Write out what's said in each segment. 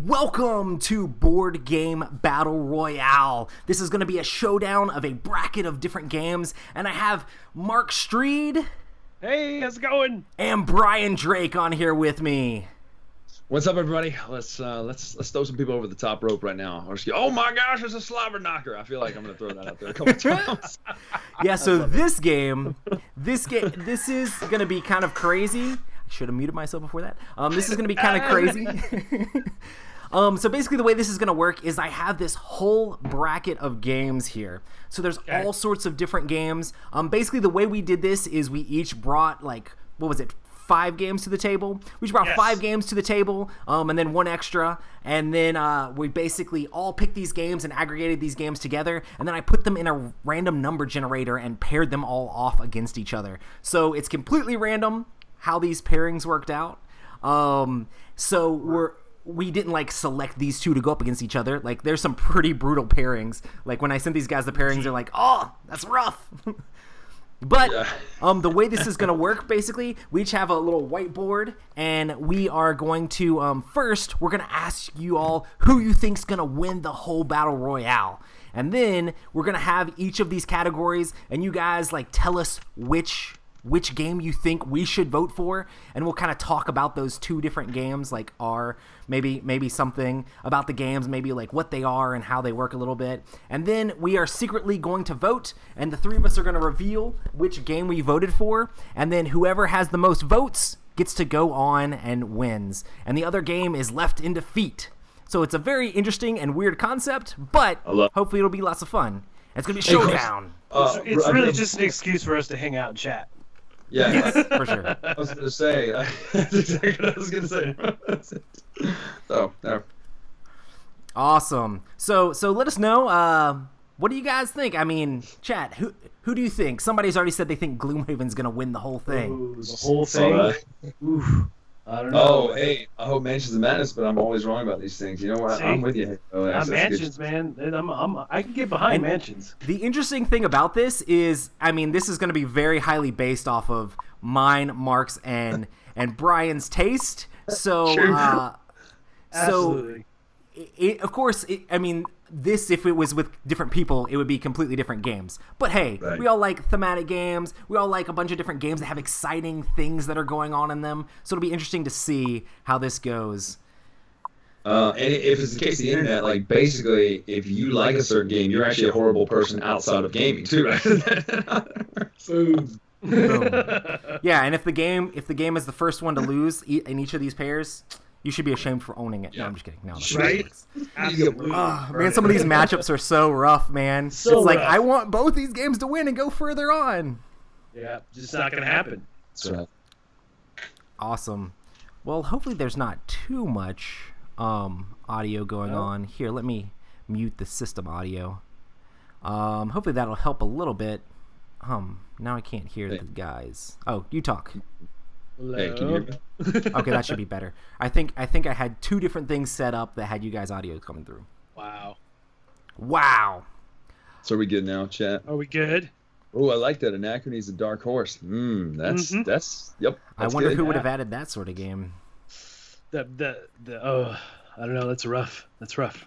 welcome to Board Game Battle Royale. This is going to be a showdown of a bracket of different games, and I have Mark Streed. Hey, how's it going? And Brian Drake on here with me. What's up, everybody? Let's throw some people over the top rope right now. Oh my gosh, it's a slobber knocker! I feel like I'm gonna throw that out there a couple times. Yeah, so this is gonna be kind of crazy. I should have muted myself before that. This is gonna be kind of crazy. So basically the way this is going to work is I have this whole bracket of games here. So there's all sorts of different games. Basically the way we did this is we each brought 5 games to the table. We each brought 5 games to the table, and then one extra. And then we basically all picked these games and aggregated these games together. And then I put them in a random number generator and paired them all off against each other. So it's completely random how these pairings worked out. We didn't select these two to go up against each other. There's some pretty brutal pairings. When I sent these guys the pairings, they're like, oh, that's rough. But the way this is going to work, basically, we each have a little whiteboard, and we are going to, first, we're going to ask you all who you think's going to win the whole Battle Royale. And then we're going to have each of these categories, and you guys, tell us which game you think we should vote for, and we'll kind of talk about those 2 different games, maybe something about the games, maybe what they are and how they work a little bit. And then we are secretly going to vote, and the 3 of us are going to reveal which game we voted for, and then whoever has the most votes gets to go on and wins. And the other game is left in defeat. So it's a very interesting and weird concept, but hopefully it'll be lots of fun. It's going to be a showdown. It's really just an excuse for us to hang out and chat. Yeah, yes, for sure. I was going to say. That's exactly what I was going to say. So, there. Awesome. So let us know. What do you guys think? I mean, chat. Who do you think? Somebody's already said they think Gloomhaven's going to win the whole thing. Ooh, the whole thing. Oof. I don't know. Oh, hey, I hope Mansions of Madness, but I'm always wrong about these things. You know what? I'm with you. Mansions, man. I can get behind Mansions. The interesting thing about this is, this is going to be very highly based off of mine, Mark's, and Brian's taste. So, Sure. Absolutely. Of course, this, if it was with different people, it would be completely different games. But hey, we all like thematic games. We all like a bunch of different games that have exciting things that are going on in them. So it'll be interesting to see how this goes. And if it's the case of the internet, basically, if you like a certain game, you're actually a horrible person outside of gaming too, right? Boom. Yeah, and if the game is the first one to lose in each of these pairs, you should be ashamed for owning it. No, I'm just kidding. No, right? Absolutely. Man, some of these matchups are so rough, man. It's rough. I want both these games to win and go further on. Yeah, just not going to happen. That's right. Awesome. Well, hopefully there's not too much audio going on. Here, let me mute the system audio. Hopefully that'll help a little bit. Now I can't hear the guys. Oh, you talk. Hello? Hey, can you hear me? Okay, that should be better. I think I had 2 different things set up that had you guys' audio coming through. Wow. So are we good now, chat? Are we good? Oh, I like that. Anachrony is a dark horse. That's yep. I wonder who would have added that sort of game. I don't know. That's rough.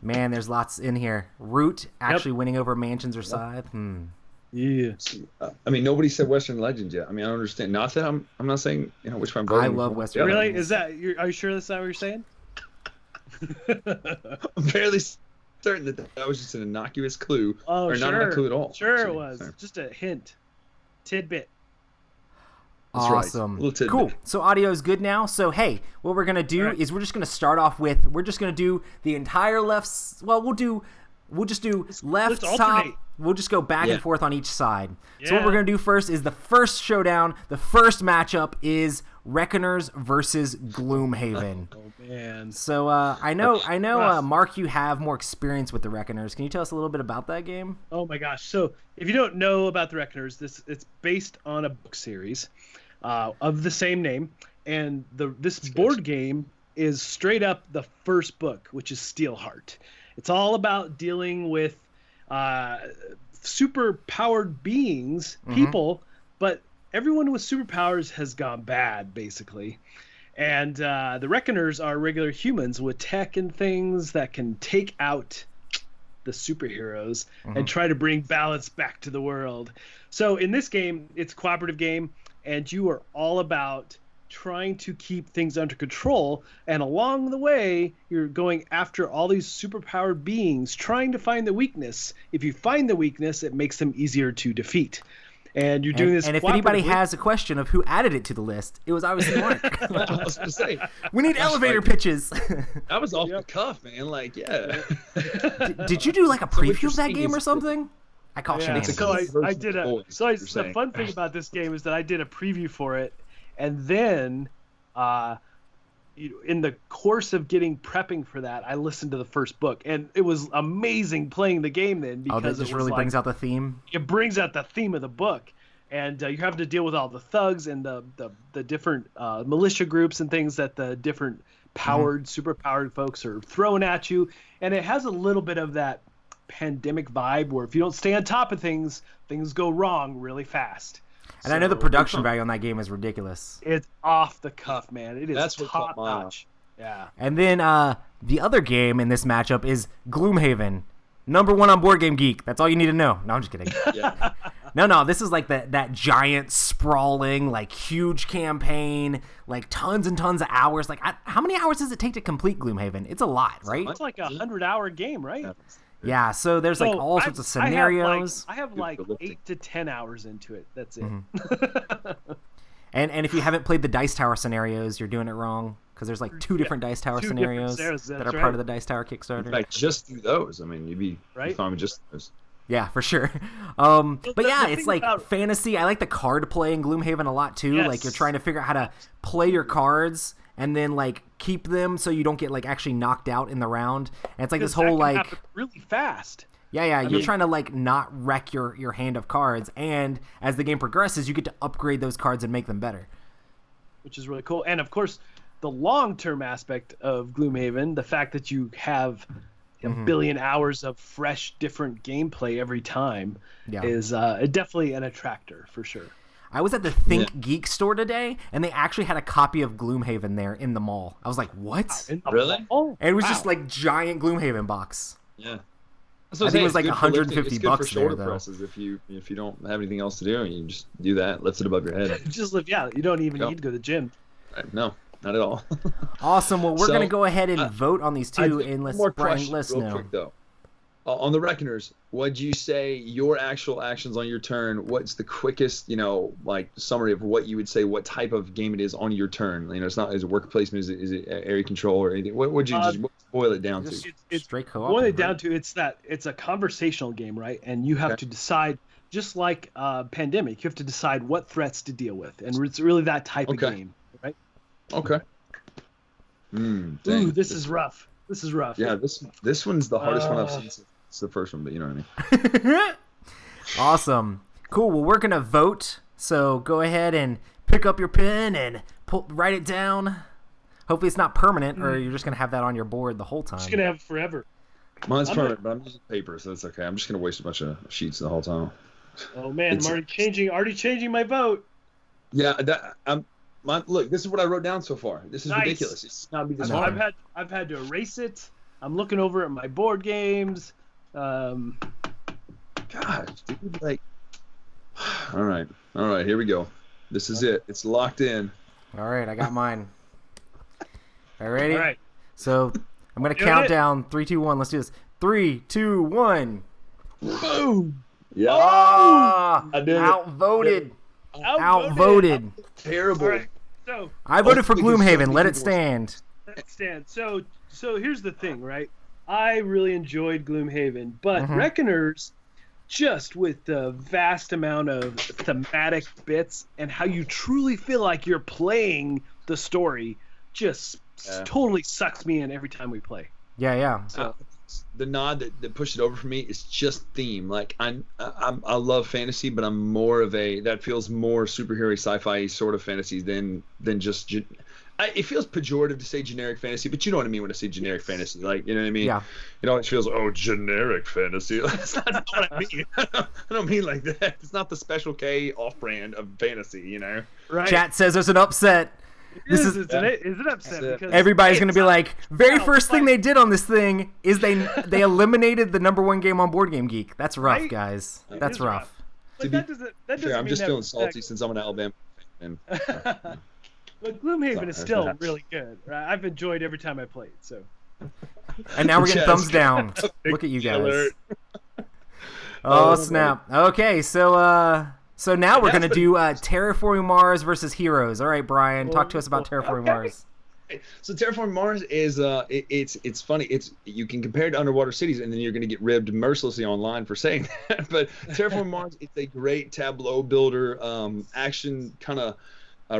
Man, there's lots in here. Root actually winning over Mansions or Scythe. Yeah. Nobody said Western Legends yet. I don't understand. Not that I'm not saying which one I'm voting. I love Western Legends. Really? Is that? Are you sure that's not what you're saying? I'm fairly certain that was just an innocuous clue, or not a clue at all. Sure, it was just a hint, tidbit. That's awesome. Right. Cool. So audio is good now. So hey, what we're gonna do is we're just gonna start off with do the entire left. Well, we'll just do left, top. We'll just go back and forth on each side. Yeah. So what we're going to do first is the first showdown. The first matchup is Reckoners versus Gloomhaven. Oh, man. So I know, Mark, you have more experience with the Reckoners. Can you tell us a little bit about that game? Oh, my gosh. So if you don't know about the Reckoners, it's based on a book series of the same name. And this board game is straight up the first book, which is Steelheart. It's all about dealing with super powered beings, people, but everyone with superpowers has gone bad, basically. And the Reckoners are regular humans with tech and things that can take out the superheroes and try to bring balance back to the world. So in this game, it's a cooperative game, and you are all about trying to keep things under control. And along the way, you're going after all these superpowered beings, trying to find the weakness. If you find the weakness, it makes them easier to defeat. And you're doing this. And if anybody has a question of who added it to the list, it was obviously Mark. I was gonna say, we need elevator pitches. That was off the cuff, man. Like, yeah. Did you do like a preview of that game or something? I call shenanigans. So I did a. So the fun thing about this game is that I did a preview for it, and then, in the course of prepping for that, I listened to the first book, and it was amazing playing the game then because that just really brings out the theme. It brings out the theme of the book, and you have to deal with all the thugs and the different militia groups and things that the different super powered folks are throwing at you, and it has a little bit of that pandemic vibe where if you don't stay on top of things go wrong really fast. And I know the production value on that game is ridiculous. It's off the cuff, man. It is top notch. Yeah. And then the other game in this matchup is Gloomhaven, #1 on Board Game Geek. That's all you need to know. No, I'm just kidding. Yeah. No, this is like that giant, sprawling, like huge campaign, like tons and tons of hours. Like, how many hours does it take to complete Gloomhaven? It's a lot, right? It's like a 100-hour game, right? Yeah, so there's like all sorts of scenarios. I have like 8 to 10 hours into it. That's it. And if you haven't played the Dice Tower scenarios, you're doing it wrong because there's like two different Dice Tower scenarios that are part of the Dice Tower Kickstarter. In fact, just do those. I mean, you'd be fine with just those. Yeah, for sure. But yeah, it's like fantasy. I like the card play in Gloomhaven a lot too. Yes. Like you're trying to figure out how to play your cards and then like keep them so you don't get like actually knocked out in the round. And it's like this whole like happen really fast. Yeah, you're trying to like not wreck your hand of cards, and as the game progresses, you get to upgrade those cards and make them better. Which is really cool. And of course, the long-term aspect of Gloomhaven, the fact that you have a billion hours of fresh, different gameplay every time is definitely an attractor for sure. I was at the Think Geek store today, and they actually had a copy of Gloomhaven there in the mall. I was like, what? Really? And it was just like giant Gloomhaven box. Yeah. I think it was like $150 there, though. Presses if you don't have anything else to do, you just do that, lift it above your head. Just lift, you don't even need to go to the gym. No, not at all. Awesome. Well, we're gonna go ahead and vote on these two, and let's Brian, let us know. Quick, though. On the Reckoners, what'd you say your actual actions on your turn? What's the quickest, like summary of what you would say, what type of game it is on your turn? It's not, is it work placement? Is it area control or anything? What would you just boil it down to? It's straight co-op. Boil it down to it's a conversational game, right? And you have to decide, just like Pandemic, you have to decide what threats to deal with, and it's really that type of game, right? Okay. Ooh, this is rough. This is rough. Yeah, this one's the hardest one I've seen. It's the first one, but you know what I mean. Awesome. Cool. Well, we're going to vote. So go ahead and pick up your pen and write it down. Hopefully it's not permanent, or you're just going to have that on your board the whole time. Just going to have it forever. Mine's permanent, but I'm using paper, so it's okay. I'm just going to waste a bunch of sheets the whole time. Oh, man. I'm already changing my vote. Yeah, look, this is what I wrote down so far. This is ridiculous. It's not be this hard. I've had to erase it. I'm looking over at my board games. Gosh, dude, like, all right, here we go. This is it. It's locked in. All right, I got mine. All right, ready? All right. So I'm gonna count down 3, 2, 1. Let's do this. 3, 2, 1. Boom! Yeah. Oh, I did outvoted. Outvoted. Terrible. Right. So I voted for Gloomhaven. Let it stand. Let it stand. So here's the thing, right? I really enjoyed Gloomhaven, but Reckoners, just with the vast amount of thematic bits and how you truly feel like you're playing the story, just totally sucks me in every time we play. Yeah. So the nod that pushed it over for me is just theme. Like I love fantasy, but I'm more of that feels more superhero sci-fi sort of fantasy than just. It feels pejorative to say generic fantasy, but you know what I mean when I say generic fantasy. Like, you know what I mean? Yeah. It feels, generic fantasy. That's not what I mean. I don't mean like that. It's not the Special K off-brand of fantasy, Right. Chat says there's an upset. This is is it upset because everybody's gonna be like, very first thing they did on this thing is they eliminated the #1 game on Board Game Geek. That's rough, Right? guys. It That's is rough. But that doesn't Fair, I'm mean just that- feeling salty since I'm an Alabama fan. But Gloomhaven is Sorry, still that's- really good. Right? I've enjoyed every time I played. So And now we're getting Chaz. thumbs down. Look at you guys. Alert. Oh snap! Okay, so now we're gonna do Terraforming Mars versus Heroes. All right, Brian, talk to us about Terraforming Okay. Mars. So Terraforming Mars is it's funny. You can compare it to Underwater Cities, and then you're going to get ribbed mercilessly online for saying that. But Terraforming Mars, it's a great tableau builder, action kind of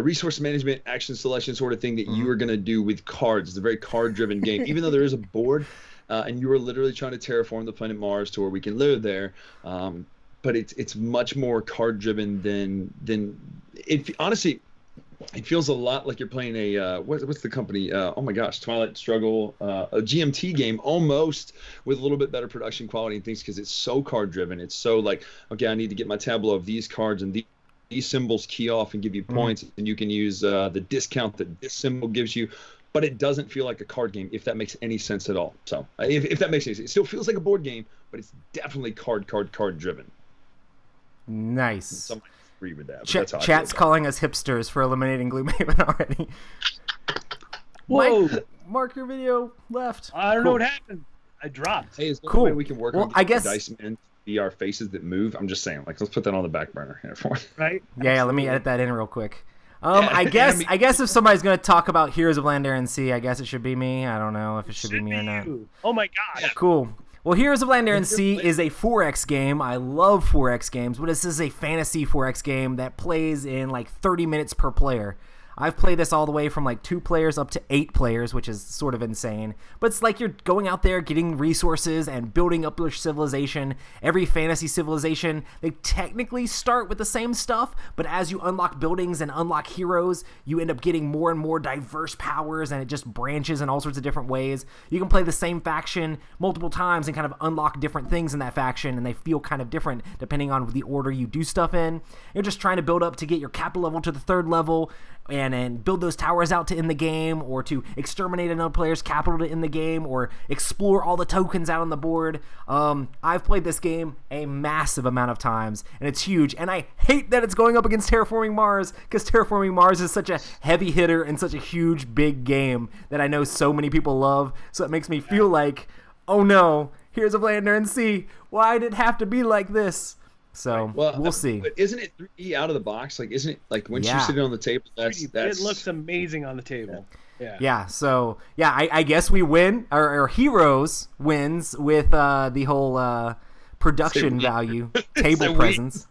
resource management, action selection sort of thing that you are going to do with cards. It's a very card-driven game, even though there is a board, and you are literally trying to terraform the planet Mars to where we can live there. But it's much more card-driven than it. Honestly, it feels a lot like you're playing a what's the company? Oh my gosh, Twilight Struggle, a GMT game almost with a little bit better production quality and things because it's so card driven. It's so like, okay, I need to get my tableau of these cards and these symbols key off and give you points, and you can use the discount that this symbol gives you. But it doesn't feel like a card game, if that makes any sense at all. So if that makes any sense, it still feels like a board game, but it's definitely card driven. Nice. Some might agree with that. But that's how I feel Chat's about it. calling us hipsters for eliminating Gloomhaven already. whoa! Mark, your video left. I don't know what happened. I dropped. Hey, is there Cool. a way we can work Well, on I getting guess- the dice men to be our faces that move? I'm just saying, like, let's put that on the back burner here for Right? Yeah, let me edit that in real quick. Yeah, I guess mean- I guess if somebody's gonna talk about Heroes of Land, Air, and Sea, I guess it should be me. I don't know if it should be me or not. you. Oh my gosh! Cool. Well, Heroes of Land, Air, and Sea is a 4X game. I love 4X games, but this is a fantasy 4X game that plays in like 30 minutes per player. I've played this all the way from like 2 players up to 8 players, which is sort of insane. But it's like you're going out there getting resources and building up your civilization. Every fantasy civilization, they technically start with the same stuff, but as you unlock buildings and unlock heroes, you end up getting more and more diverse powers, and it just branches in all sorts of different ways. You can play the same faction multiple times and kind of unlock different things in that faction, and they feel kind of different depending on the order you do stuff in. You're just trying to build up to get your capital level to the 3rd level, and build those towers out to end the game, or to exterminate another player's capital to end the game, or explore all the tokens out on the board. I've played this game a massive amount of times, and it's huge, and I hate that it's going up against Terraforming Mars, because Terraforming Mars is such a heavy hitter and such a huge, big game that I know so many people love, so it makes me feel like, oh no, Heroes of Land, Air, and Sea, why did it have to be like this? So we'll see. But isn't it 3D out of the box? Like, isn't it like once you sit it on the table? That's It looks amazing on the table. Yeah. So I guess we win, or Heroes wins with the whole production value, table presence.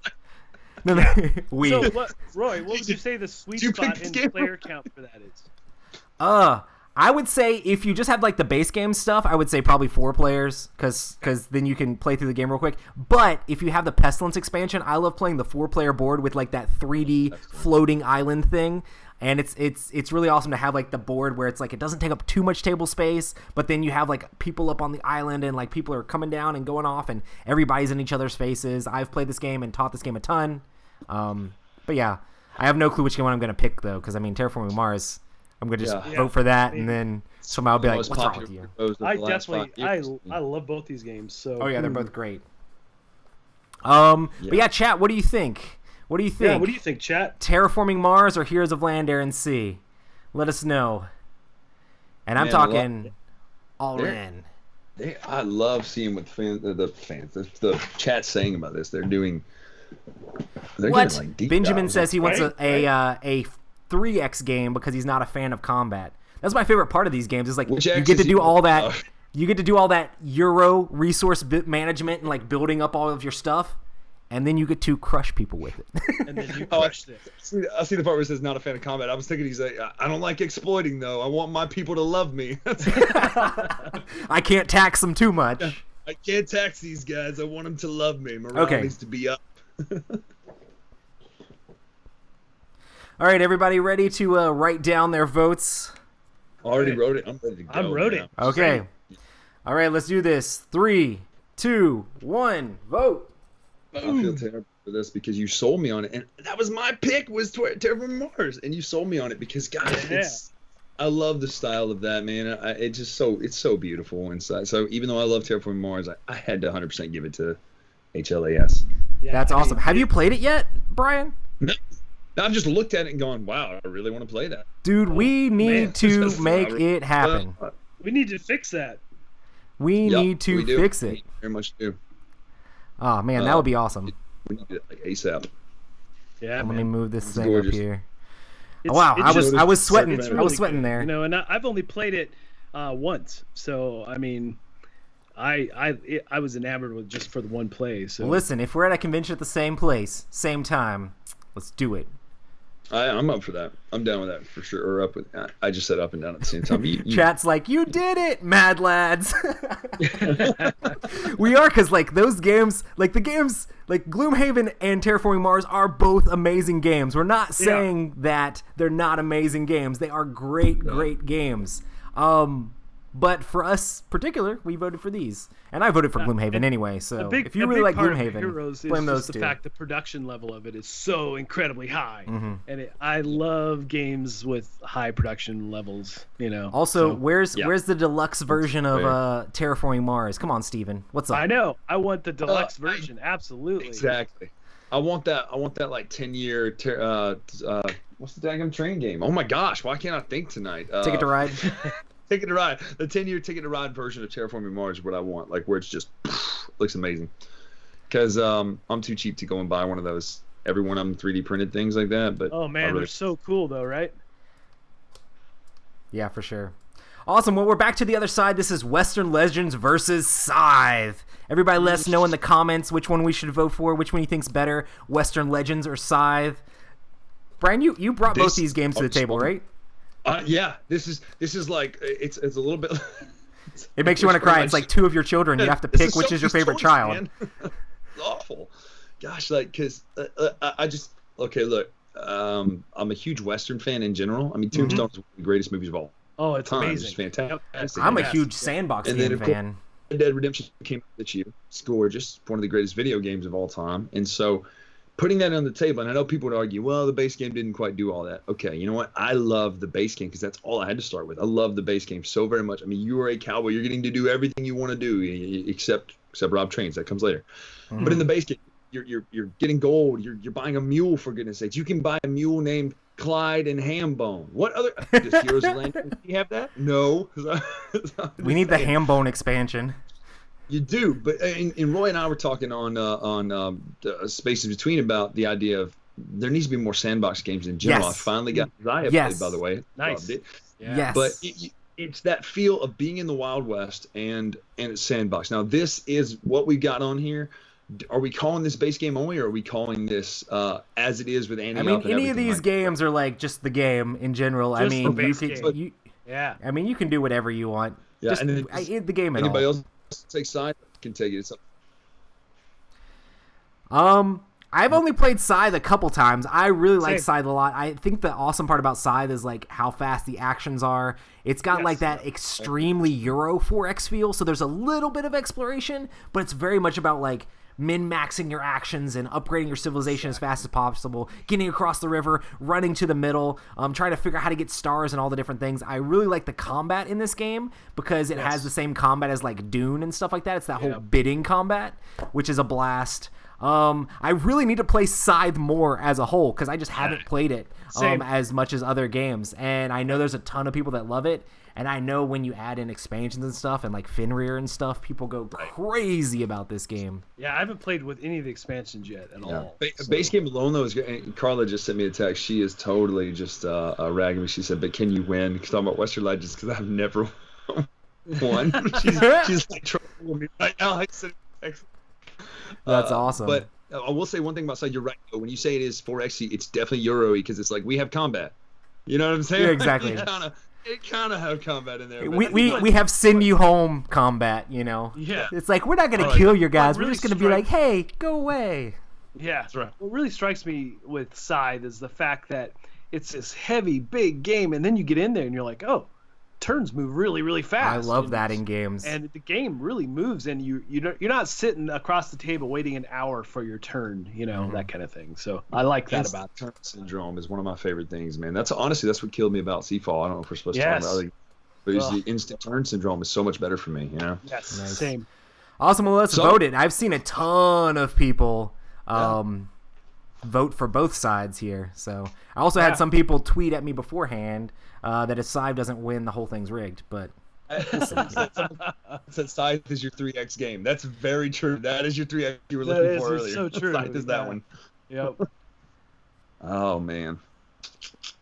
No, we. So, Roy, what would you say the sweet spot in player count for that is? I would say if you just have like the base game stuff, I would say probably 4 players, because then you can play through the game real quick. But if you have the Pestilence expansion, I love playing the 4-player board with like that 3D floating island thing. And it's really awesome to have like the board where it's like it doesn't take up too much table space, but then you have like people up on the island and like people are coming down and going off and everybody's in each other's faces. I've played this game and taught this game a ton. But yeah, I have no clue which one I'm going to pick though, because I mean Terraforming Mars, I'm going to just vote for that, and then somebody will be like, what's wrong with you? I love both these games. So oh yeah, they're both great. But yeah, chat, what do you think? What do you think? Yeah, what do you think, chat? Terraforming Mars or Heroes of Land, Air, and Sea? Let us know. And I'm talking all in. I love seeing what the chat saying about this. They're doing. What? Like deep Benjamin dives. says he wants a 3X game because he's not a fan of combat. That's my favorite part of these games. Is like you get to do all that. You get to do all that Euro resource management and like building up all of your stuff, and then you get to crush people with it. And then you crushed it. I see the part where it says not a fan of combat. I was thinking he's like, I don't like exploiting though. I want my people to love me. I can't tax them too much. I can't tax these guys. I want them to love me. Morale needs to be up. All right, everybody ready to write down their votes? Already wrote it. I'm ready to go. I wrote it. Okay. All right, let's do this. 3, 2, 1, vote. I feel terrible. for this because you sold me on it, and that was my pick was Terraforming Mars, and you sold me on it because I love the style of that, man. It's so beautiful inside. So even though I love Terraforming Mars, I had to 100% give it to HLAS. Yeah, that's awesome. Have you played it yet, Brian? No. I've just looked at it and gone, wow, I really want to play that. Dude, we need to make it happen. We need to fix that. We need to fix it. We very much do. Oh, man, that would be awesome. We need it like ASAP. Yeah, Let me move this thing gorgeous. up here. Wow, I was sweating. Really I was sweating good, there. You know, and I've only played it once, so I mean, I was enamored with just for the one play. So listen, if we're at a convention at the same place, same time, let's do it. I'm up for that. I'm down with that for sure. Or up with. I just said up and down at the same time. Chat's like, you did it, mad lads. We are, because like those games, like the games, like Gloomhaven and Terraforming Mars are both amazing games. We're not saying that they're not amazing games. They are great games. But for us particular, we voted for these. And I voted for Gloomhaven anyway, so if you really like Gloomhaven, blame those two. The fact the production level of it is so incredibly high. And I love games with high production levels, you know. Also, where's the deluxe version of Terraforming Mars? Come on, Steven. What's up? I know. I want the deluxe version, absolutely. Exactly. I want that like 10-year what's the daggum train game? Oh my gosh, why can't I think tonight? Ticket to Ride. Ticket to Ride. The 10-year Ticket to Ride version of Terraforming Mars is what I want. Like where it's just looks amazing. Because I'm too cheap to go and buy one of those. Every one of them 3D printed things like that. But oh man, they're so cool though, right? Yeah, for sure. Awesome. Well, we're back to the other side. This is Western Legends versus Scythe. Everybody let us know in the comments which one we should vote for, which one you think's better, Western Legends or Scythe. Brian, you brought both these games to the table, right? Yeah, this is like it's a little bit. It makes you want to cry. It's like two of your children. You have to pick which is your favorite child. It's awful. Gosh, like because I just look. I'm a huge Western fan in general. I mean, Tombstone is one of the greatest movies of all. Oh, it's time. amazing. It's fantastic. I'm a huge Sandbox game fan. Red Dead Redemption came out this year. It's gorgeous. One of the greatest video games of all time. And so putting that on the table, and I know people would argue, well, the base game didn't quite do all that. Okay, you know what? I love the base game because that's all I had to start with. I love the base game so very much. I mean, you are a cowboy. You're getting to do everything you want to do except rob trains. That comes later. But in the base game, you're getting gold. You're buying a mule, for goodness sakes. You can buy a mule named Clyde and Hambone. What other does Heroes of Land? Do you have that? No. We need the Hambone expansion. You do, but and Roy and I were talking on Spaces Between about the idea of there needs to be more sandbox games in general. Yes. I finally got Zaya played, by the way. Nice. Loved it. Yeah. Yes. But it's that feel of being in the Wild West and it's sandbox. Now this is what we got on here. Are we calling this base game only, or are we calling this as it is with Annie? I mean, any of these games are like just the game in general. Just I mean, yeah. I mean, you can do whatever you want. Yeah, just and then the game. Anybody else take Scythe can take it. I've only played Scythe a couple times. I really like Scythe a lot. I think the awesome part about Scythe is like how fast the actions are. It's got like that extremely Euro 4X feel, so there's a little bit of exploration, but it's very much about like min-maxing your actions and upgrading your civilization as fast as possible, getting across the river, running to the middle, trying to figure out how to get stars and all the different things. I really like the combat in this game because it has the same combat as like Dune and stuff like that. It's that whole bidding combat, which is a blast. I really need to play Scythe more as a whole because I just haven't played it as much as other games, and I know there's a ton of people that love it. And I know when you add in expansions and stuff and like Fenrir and stuff, people go crazy about this game. Yeah, I haven't played with any of the expansions yet at all. Base game alone, though, is great. And Carla just sent me a text. She is totally just ragging me. She said, but can you win? Because talking about Western Legends, because I've never won. she's like trolling me right now. That's awesome. But I will say one thing about Scythe. You're right. When you say it is 4X, it's definitely Euro-y because it's like we have combat. You know what I'm saying? Yeah, exactly. It kind of have combat in there. We have send you home combat, you know? Yeah. It's like, we're not going to kill your guys. We're just going to be like, hey, go away. Yeah. That's right. What really strikes me with Scythe is the fact that it's this heavy, big game, and then you get in there and you're like, oh, turns move really, really fast. I love that in games. And the game really moves, and you're not sitting across the table waiting an hour for your turn, that kind of thing. So I like that about it. Turn syndrome is one of my favorite things, man. That's what killed me about Seafall. I don't know if we're supposed to talk about it, but it's the instant turn syndrome is so much better for me. Yes, same. Awesome. Well, let's vote it. I've seen a ton of people vote for both sides here. So I also had some people tweet at me beforehand that if Scythe doesn't win, the whole thing's rigged. But said Scythe is your 3x game. That's very true. That is your 3x you were looking for earlier. So true. Scythe is that one. Yep. Oh man.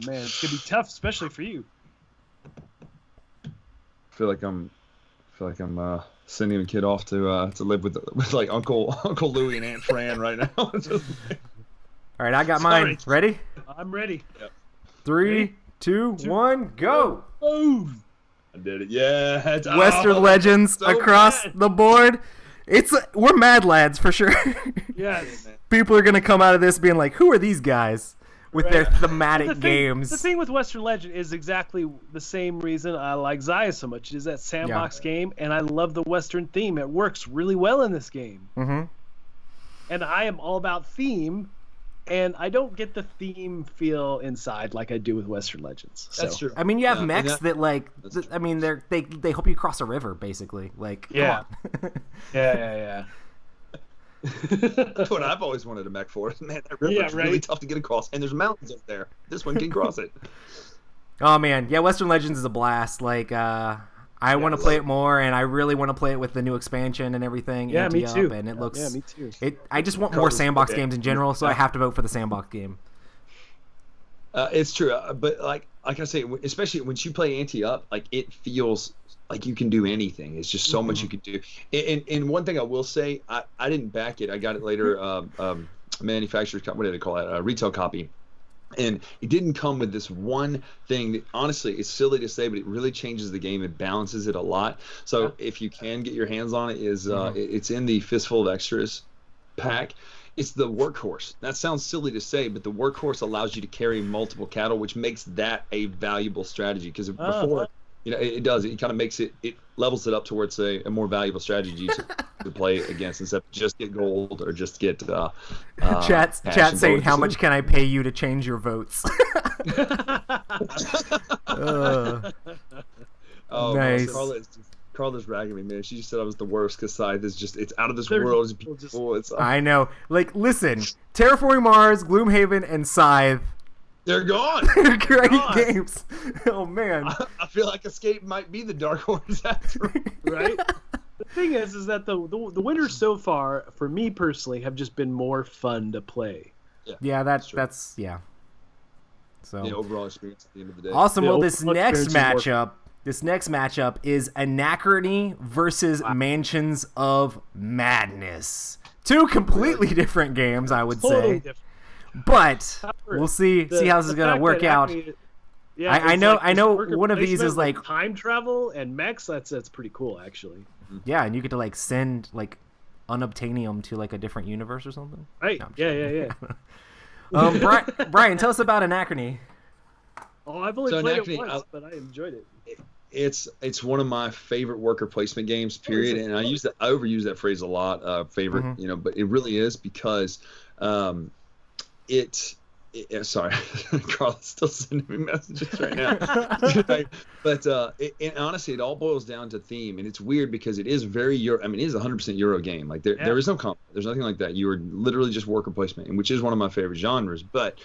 Man, it could be tough, especially for you. I feel like I'm sending a kid off to live with like Uncle Louie and Aunt Fran right now. All right, I got mine. Ready? I'm ready. Yep. 3, 2, 1, go! Boom! I did it. Yeah. Western Legends so across the board. We're mad lads for sure. Yes. People are gonna come out of this being like, "Who are these guys?" With their thematic games. The thing with Western Legend is exactly the same reason I like Xayah so much. It is that sandbox game, and I love the Western theme. It works really well in this game. Mm-hmm. And I am all about theme, and I don't get the theme feel inside like I do with Western Legends. That's true. I mean, you have mechs that like, they help you cross a river, basically. Like, come on. Yeah. That's what I've always wanted a mech for. Man, that river's really tough to get across, and there's mountains up there. This one can cross it. Oh man, yeah, Western Legends is a blast. Like, I want to play it more, and I really want to play it with the new expansion and everything. Yeah, me too. And it looks. Yeah, me too. I just want more sandbox games in general, so I have to vote for the sandbox game. It's true, but like I say, especially when you play ante up, like it feels like you can do anything. It's just so much you can do. And one thing I will say, I didn't back it. I got it later. Manufacturer's, what do they call it? Retail copy. And it didn't come with this one thing that, honestly, it's silly to say, but it really changes the game. It balances it a lot. So if you can get your hands on it, it's in the Fistful of Extras pack. It's the workhorse. That sounds silly to say, but the workhorse allows you to carry multiple cattle, which makes that a valuable strategy. Because before, it does. It kind of makes it levels it up to where it's a more valuable strategy to play against instead of just get gold or just get chat saying how much can I pay you to change your votes. Nice. Carla's ragging me, man. She just said I was the worst because Scythe is it's out of this world. It's beautiful. I know. Like, listen, Terraforming Mars, Gloomhaven, and Scythe. They're gone. Great games. Oh man. I feel like Escape might be the dark horse after, right? The thing is that the winners so far, for me personally, have just been more fun to play. Yeah, that's So the overall experience at the end of the day. Awesome. Well, this next matchup is Anachrony versus Mansions of Madness. Two completely different games, I would say. Different. But we'll see how this is gonna work out. Yeah, I know one of these is like time travel and mechs. That's pretty cool, actually. Yeah, and you get to like send like unobtainium to like a different universe or something. Right. No, yeah. Brian, tell us about Anachrony. Oh, I've only played it once, but I enjoyed it. It's one of my favorite worker placement games, period. And I overuse that phrase a lot, favorite, but it really is because sorry, Carla's still sending me messages right now. But honestly, it all boils down to theme, and it's weird because it is very Euro. I mean, it is a 100% Euro game. Like there is no comp. There's nothing like that. You are literally just worker placement, which is one of my favorite genres. But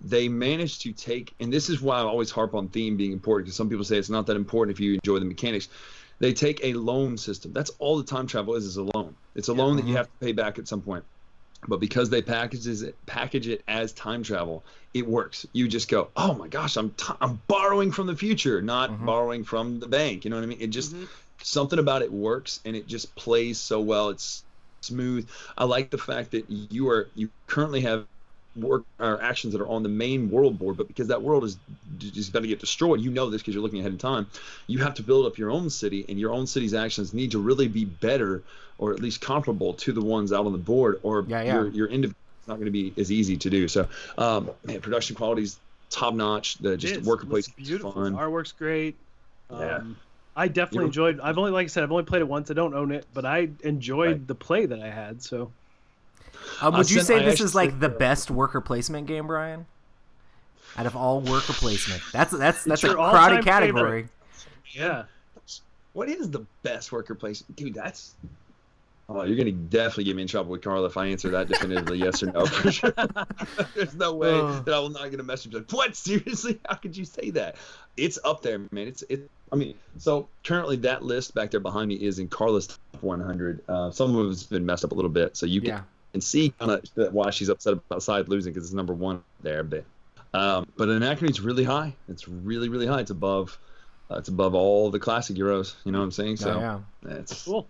they managed to take, and this is why I always harp on theme being important, because some people say it's not that important if you enjoy the mechanics. They take a loan system. That's all the time travel is a loan. It's a loan that you have to pay back at some point. But because they package it as time travel, it works. You just go, oh my gosh, I'm borrowing from the future, not borrowing from the bank. You know what I mean? It just something about it works, and it just plays so well. It's smooth. I like the fact that you currently have work or actions that are on the main world board, but because that world is just going to get destroyed, you know this because you're looking ahead in time. You have to build up your own city, and your own city's actions need to really be better, or at least comparable to the ones out on the board, or your individual is not going to be as easy to do. So, production quality is top notch. The just worker place is fun. Artwork's great. I definitely enjoyed. I've only, like I said, I've only played it once. I don't own it, but I enjoyed the play that I had. So, would you say this is like the best worker placement game, Brian? Out of all worker placement, that's a crowded category. Favorite. Yeah. What is the best worker placement, dude? That's. Oh, you're gonna definitely get me in trouble with Carl if I answer that definitively yes or no for sure. There's no way that I will not get a message like, "What? Seriously? How could you say that?" It's up there, man. I mean, so currently that list back there behind me is in Carla's top 100. Some of it's been messed up a little bit, so you can see kind of why she's upset about Scythe losing because it's number 1 there. But Anachrony's really high. It's really, really high. It's above all the classic Euros. You know what I'm saying? So it's cool.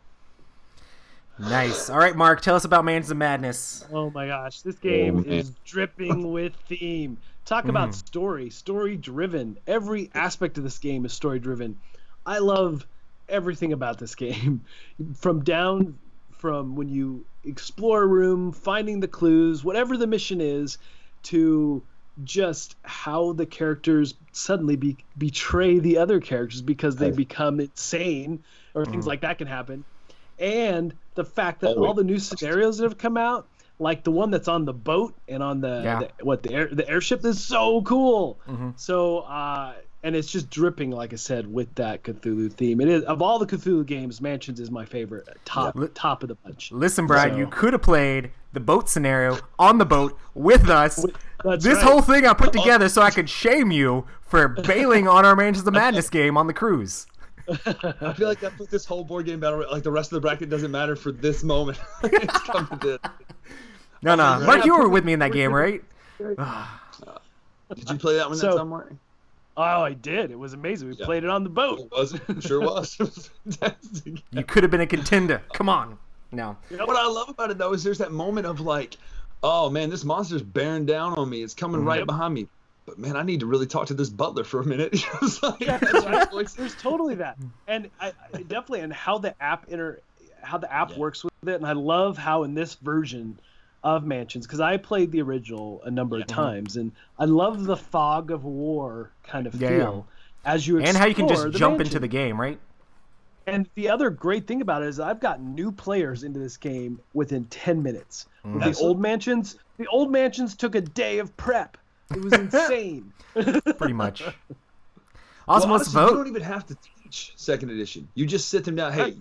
Nice. All right, Mark, tell us about Mansions of Madness. Oh my gosh, this game is dripping with theme. Talk about story-driven. Every aspect of this game is story-driven. I love everything about this game. From when you explore a room, finding the clues, whatever the mission is, to just how the characters suddenly betray the other characters because they become insane or things like that can happen. And the fact that all the new scenarios that have come out, like the one that's on the boat and on the airship, is so cool. So and it's just dripping, like I said, with that Cthulhu theme. It is, of all the Cthulhu games, Mansions is my favorite, top of the bunch. Listen, Brian, you could have played the boat scenario on the boat with us. This whole thing I put together so I could shame you for bailing on our Mansions of Madness game on the cruise. I feel like that put this whole board game battle, like the rest of the bracket doesn't matter for this moment. It's come to this. No. Mark, you were with me in that game, right? Did you play that one somewhere? Oh, I did. It was amazing. We played it on the boat. It was. It sure was. It was fantastic. You could have been a contender. Come on. No. What I love about it, though, is there's that moment of like, oh, man, this monster's bearing down on me. It's coming right behind me. But man, I need to really talk to this butler for a minute. There's totally that, and I definitely, and how the app works with it, and I love how in this version of Mansions, because I played the original a number of times, and I love the fog of war kind of feel as you explore and how you can just jump into the game, right? And the other great thing about it is I've gotten new players into this game within 10 minutes. With the old mansions took a day of prep. It was insane. Pretty much. Awesome. Let's vote. You don't even have to teach second edition. You just sit them down. Hey,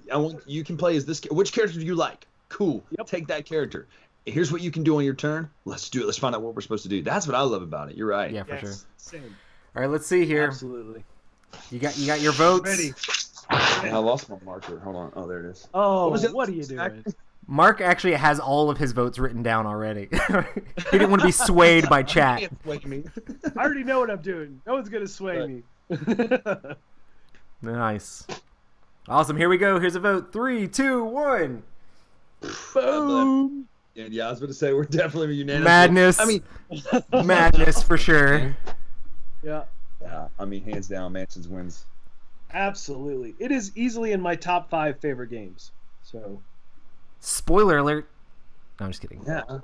you can play as this. Which character do you like? Cool. Take that character. Here's what you can do on your turn. Let's do it. Let's find out what we're supposed to do. That's what I love about it. You're right. Yeah, for sure. Same. All right, let's see here. Absolutely. You got your votes. Ready. I lost my marker. Hold on. Oh, there it is. Oh, what are you doing? Mark actually has all of his votes written down already. He didn't want to be swayed by chat. Can't sway me. I already know what I'm doing. No one's going to sway me. Nice. Awesome. Here we go. Here's a vote. 3, 2, 1. Boom. Yeah, I was going to say we're definitely unanimous. Madness. I mean, madness for sure. Yeah. Yeah. I mean, hands down, Mansions wins. Absolutely. It is easily in my top 5 favorite games. So. Spoiler alert. No, I'm just kidding. Yeah.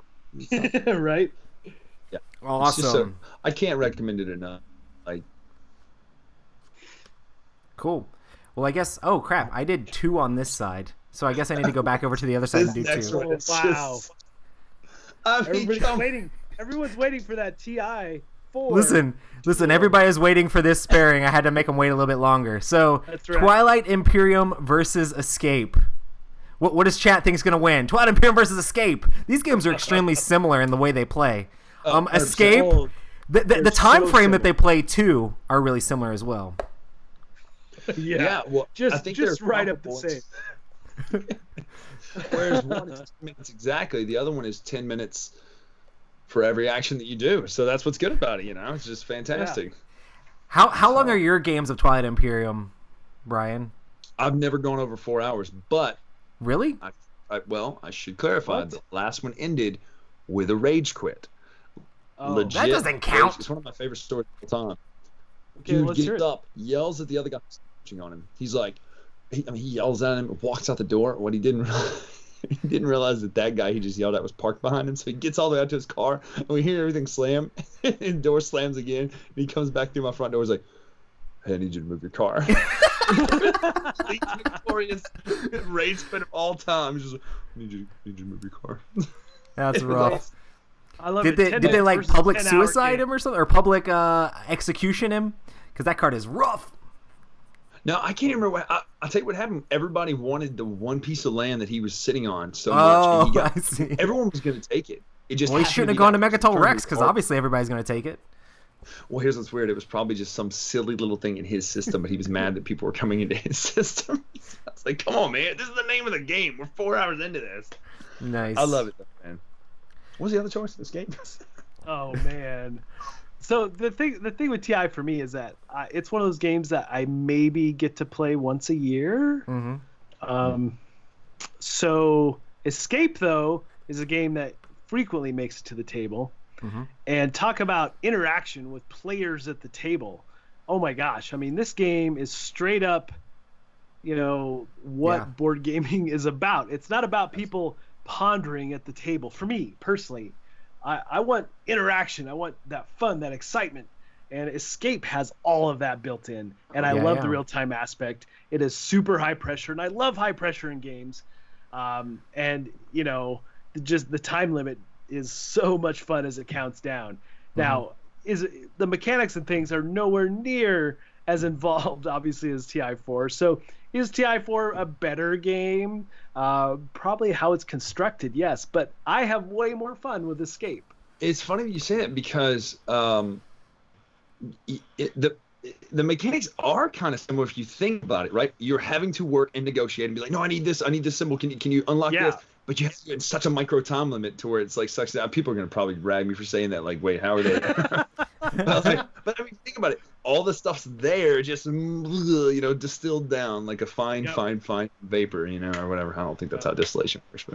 Right? Yeah. Awesome. I can't recommend it enough. Like. Cool. Well, I guess. Oh crap! I did 2 on this side, so I guess I need to go back over to the other side and do 2. Oh, wow. Everyone's waiting for that TI 4. Listen. Everybody is waiting for this sparing. I had to make them wait a little bit longer. So, That's right. Twilight Imperium versus Escape. What does chat think is going to win? Twilight Imperium versus Escape. These games are extremely similar in the way they play. Escape, the time frame that they play too are really similar as well. Yeah, well, I think just right up the same. Whereas one is 10 minutes exactly, the other one is 10 minutes for every action that you do. So that's what's good about it, It's just fantastic. Yeah. How long are your games of Twilight Imperium, Brian? I've never gone over 4 hours, but really? I should clarify. The last one ended with a rage quit. Oh, legit, that doesn't count. It's one of my favorite stories of all time. Okay, Dude gets up, yells at the other guy on him. He's like, he yells at him, walks out the door. What he didn't realize that guy he just yelled at was parked behind him. So he gets all the way out to his car, and we hear everything slam, and the door slams again. And he comes back through my front door. He's like, Hey, I need you to move your car. Least victorious rage quit of all time. Just like, need you to move your car. That's rough. I love Did it. they like public 10-hour suicide game. him or something, or public execution him? Because that card is rough. No, I can't remember what. I'll tell you what happened. Everybody wanted the one piece of land that he was sitting on so much. Oh, And he got, I see. everyone was going to take it. It just Well, he happened shouldn't have be gone to that Megatol turn Rex because before. obviously everybody's going to take it. Well, here's what's weird. It was probably just some silly little thing in his system, but he was mad that people were coming into his system. I was like, come on, man. This is the name of the game. We're 4 hours into this. Nice. I love it, though, man. What was the other choice? Escape? Oh man. So the thing with TI for me is that it's one of those games that I maybe get to play once a year. Mm-hmm. So Escape though is a game that frequently makes it to the table. Mm-hmm. And talk about interaction with players at the table. Oh my gosh. I mean, this game is straight up, what board gaming is about. It's not about people pondering at the table. For me, personally, I want interaction. I want that fun, that excitement. And Escape has all of that built in. And I love the real-time aspect. It is super high pressure, and I love high pressure in games. Just the time limit is so much fun as it counts down. Now, the mechanics and things are nowhere near as involved, obviously, as TI4. So is TI4 a better game? Probably how it's constructed, yes. But I have way more fun with Escape. It's funny that you say that because the mechanics are kind of similar if you think about it, right? You're having to work and negotiate and be like, no, I need this symbol. Can you unlock this? But you have to get such a micro time limit to where it's like such that people are going to probably rag me for saying that. Like, wait, how are they? but I mean, think about it. All the stuff's there, just distilled down like a fine vapor, or whatever. I don't think that's how distillation works,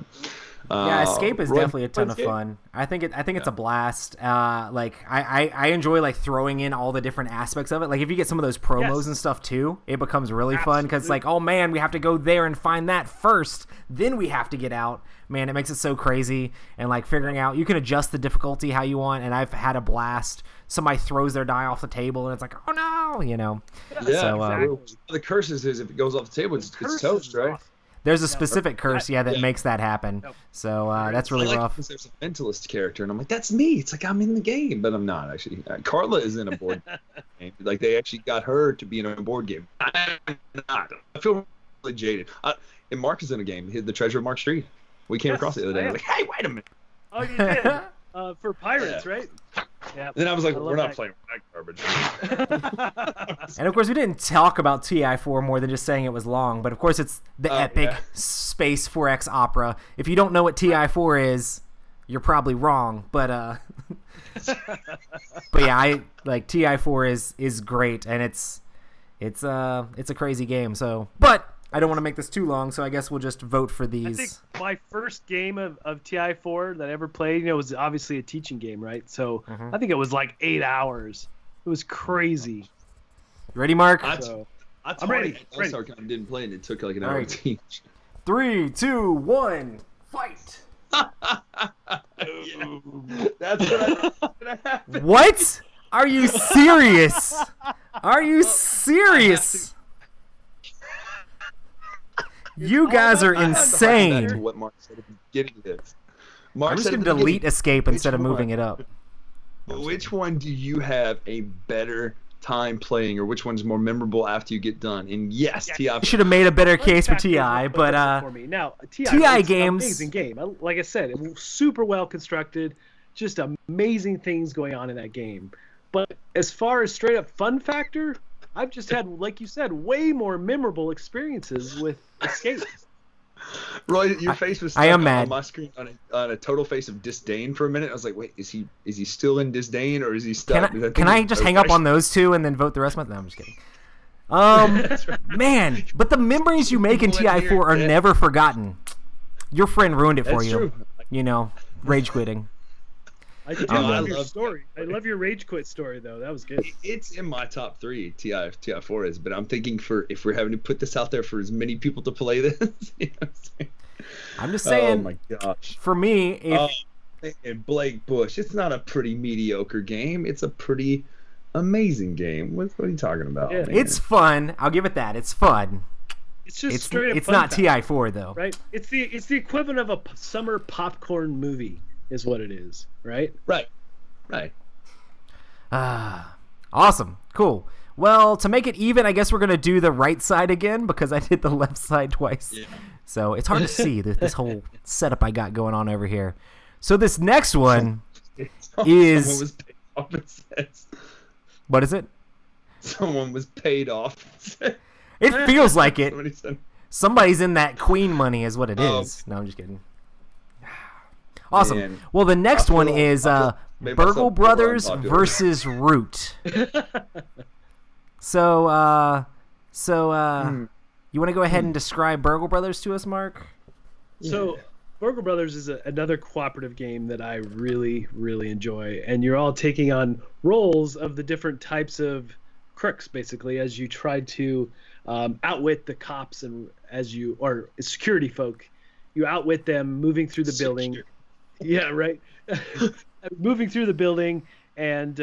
but Escape is definitely a ton of fun. I think it's a blast. I enjoy like throwing in all the different aspects of it. Like if you get some of those promos and stuff too, it becomes really fun because it's like, oh man, we have to go there and find that first, then we have to get out. Man, it makes it so crazy. And like figuring out, you can adjust the difficulty how you want, and I've had a blast. Somebody throws their die off the table and it's like, oh no, Yeah, so, exactly. The curses is if it goes off the table, it's toast, right? Awesome. There's a specific curse, that makes that happen. So that's really rough. There's a mentalist character, and I'm like, that's me. It's like I'm in the game, but I'm not actually. Carla is in a board game. Like they actually got her to be in a board game. I'm not. I feel really jaded. And Mark is in a game. The Treasure of Mark Street. We came across it the other day. I was like, hey, wait a minute. Oh, you did. For pirates, right? Yeah. Then I was like, we're not playing that garbage. And of course, we didn't talk about TI4 more than just saying it was long, but of course, it's the epic Space 4X opera. If you don't know what TI4 is, you're probably wrong. But yeah, I like TI4 is great, and it's a crazy game. So, but I don't want to make this too long, so I guess we'll just vote for these. I think my first game of TI4 that I ever played, was obviously a teaching game, right? So I think it was like 8 hours. It was crazy. You ready, Mark? I'm ready. I didn't play it. It took like an hour to teach. 3, 2, 1, fight! That's what What? Are you serious? Are you serious? You guys are insane. What Mark said at the beginning of this. I'm just going to delete Escape instead of moving it up. Which one do you have a better time playing, or which one's more memorable after you get done? And yes, TI. I should have made a better case for TI, but for me. Now, TI games, an amazing game. Like I said, it was super well constructed, just amazing things going on in that game. But as far as straight up fun factor, I've just had, like you said, way more memorable experiences with Escape. Roy, your face was stuck on my screen on a total face of disdain for a minute. I was like, wait, is he still in disdain, or is he stuck? Can I just hang up on those two and then vote the rest of them? No, I'm just kidding. Man, but the memories you make in TI4 are never forgotten. Your friend ruined it for you. True. Rage quitting. I love your story. I love your rage quit story, though. That was good. It's in my top 3. TI4 is, but I'm thinking if we're having to put this out there for as many people to play this. You know what I'm saying? I'm just saying. Oh my gosh. For me, and Blake Bush, it's not a pretty mediocre game. It's a pretty amazing game. What are you talking about? Yeah. Man? It's fun. I'll give it that. It's fun. It's just straight up. It's fun not time, TI4 though. right? It's the equivalent of a summer popcorn movie, is what it is, right? Right. Awesome. Cool. Well, to make it even, I guess we're gonna do the right side again because I did the left side twice. Yeah. So it's hard to see this whole setup I got going on over here. So this next one is. Someone was paid off, it says. What is it? Someone was paid off. It feels like it. Somebody said. Somebody's in that queen money is what it is. No, I'm just kidding. Awesome. Man. Well, the next one is Burgle Brothers unpopular. versus Root. So, you want to go ahead and describe Burgle Brothers to us, Mark? So, Burgle Brothers is another cooperative game that I really, really enjoy, and you're all taking on roles of the different types of crooks, basically, as you try to outwit the cops and or security folk. You outwit them, moving through the building. Yeah, right. Moving through the building and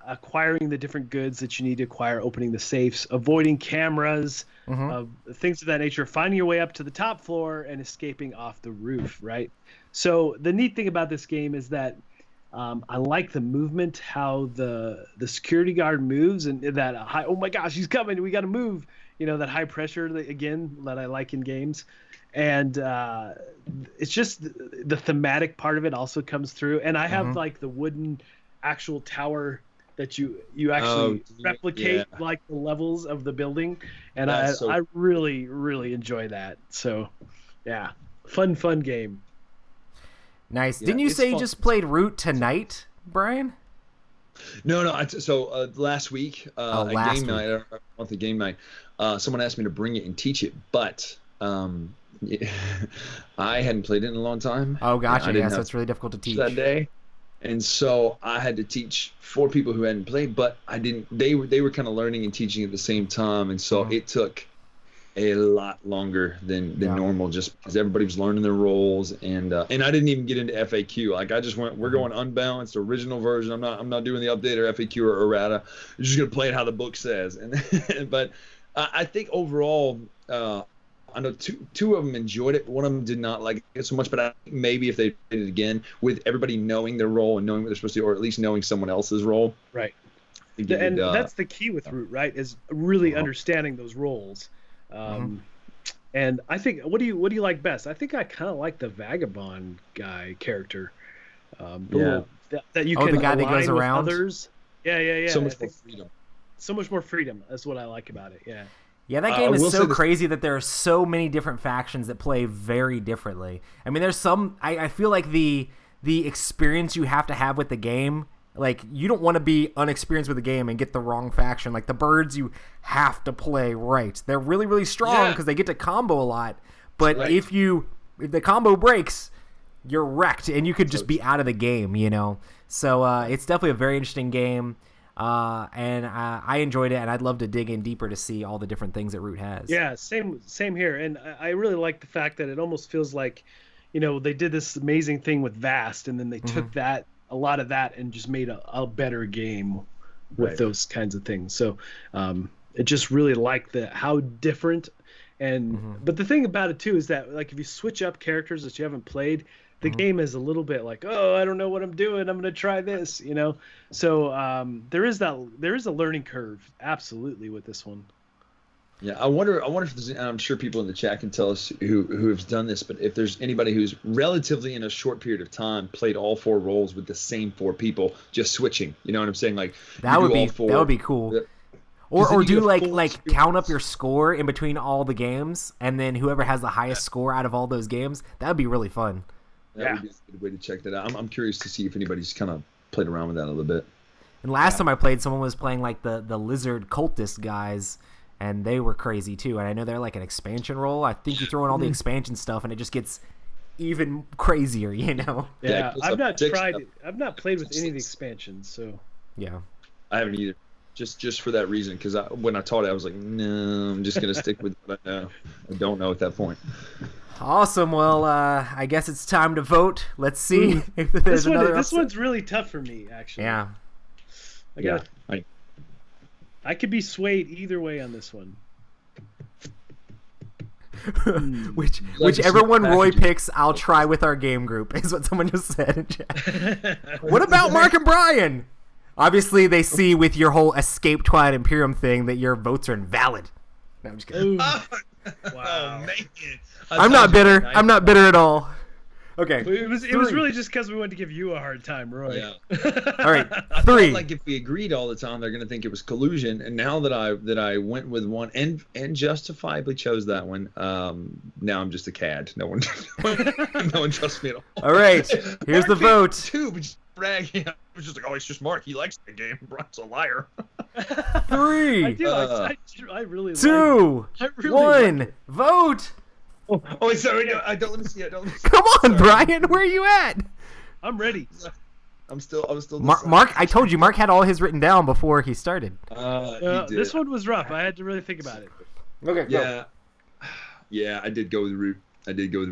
acquiring the different goods that you need to acquire, opening the safes, avoiding cameras, things of that nature, finding your way up to the top floor and escaping off the roof, right? So the neat thing about this game is that I like the movement, how the security guard moves, and that high, oh my gosh, he's coming, we got to move, that high pressure, again, that I like in games. And it's just the thematic part of it also comes through. And I have like the wooden actual tower that you actually replicate like the levels of the building. And I really, really enjoy that. So, yeah, fun game. Nice. Didn't you say you just played Root tonight, Brian? No. So last week, at game night, monthly game night, someone asked me to bring it and teach it, but I hadn't played it in a long time. Oh, gotcha. Yeah, so it's really difficult to teach that day, and so I had to teach 4 people who hadn't played, but I didn't. They were kind of learning and teaching at the same time, and so it took a lot longer than normal, just because everybody was learning their roles, and I didn't even get into FAQ. Like I just went, we're going unbalanced, original version. I'm not doing the update or FAQ or errata. I'm just gonna play it how the book says, and but I think overall. I know two of them enjoyed it. One of them did not like it so much, but I think maybe if they did it again with everybody knowing their role and knowing what they're supposed to do, or at least knowing someone else's role. Right. And that's the key with Root, right? Is really understanding those roles. And I think, what do you like best? I think I kind of like the vagabond guy character. That you can the guy that goes align with around. Others. Yeah. So much more freedom. So much more freedom. That's what I like about it. Yeah. Yeah, that game is so crazy that there are so many different factions that play very differently. I mean, there's some. I feel like the experience you have to have with the game, like you don't want to be unexperienced with the game and get the wrong faction. Like the birds, you have to play right. They're really, really strong because they get to combo a lot. But if the combo breaks, you're wrecked and you could just be out of the game. So it's definitely a very interesting game. And I enjoyed it, and I'd love to dig in deeper to see all the different things that Root has. Yeah, same here. And I really like the fact that it almost feels like, they did this amazing thing with Vast, and then they took a lot of that, and just made a better game with those kinds of things. So it just really like how different. And but the thing about it too is that like if you switch up characters that you haven't played, the game is a little bit like, oh, I don't know what I'm doing. I'm going to try this, So there is a learning curve, absolutely, with this one. Yeah, I wonder if there's. I'm sure people in the chat can tell us who have done this, but if there's anybody who's relatively in a short period of time played all 4 roles with the same 4 people, just switching. You know what I'm saying? Like that would be cool. Or do like count up your score in between all the games, and then whoever has the highest score out of all those games, that would be really fun. That would be a good way to check that out. I'm curious to see if anybody's kind of played around with that a little bit. And last time I played, someone was playing like the lizard cultist guys, and they were crazy too. And I know they're like an expansion role. I think you throw in all the expansion stuff, and it just gets even crazier, Yeah, I've not played with any of the expansions, so yeah, I haven't either. Just for that reason, because when I taught it, I was like, no, I'm just gonna stick with what I know. I don't know at that point. Awesome. Well, I guess it's time to vote. Let's see if there's another. This one's really tough for me, actually. Yeah. I could be swayed either way on this one. Whichever one Roy picks, I'll try with our game group, is what someone just said in chat. What about Mark and Bryan? Obviously, they see with your whole escape Twilight Imperium thing that your votes are invalid. No, I'm just kidding. Wow. Oh, man. I'm not bitter. I'm not bitter at all. Okay. It was really just because we wanted to give you a hard time, Roy. Yeah. All right. I 3. felt like if we agreed all the time, they're going to think it was collusion. And now that I went with one and justifiably chose that one, now I'm just a cad. No one trusts me at all. All right. Here's the vote. 2, but just bragging. I was just like, oh, it's just Mark. He likes the game. Brian's a liar. 3. I do. I really 2. Like it. 1. Vote. Oh, sorry. No, I don't let me see it. Come on, Bryan. Where are you at? I'm ready. I was still. Mark, I told you, Mark had all his written down before he started. This one was rough. I had to really think about it. Okay. Yeah. Yeah, I did go with the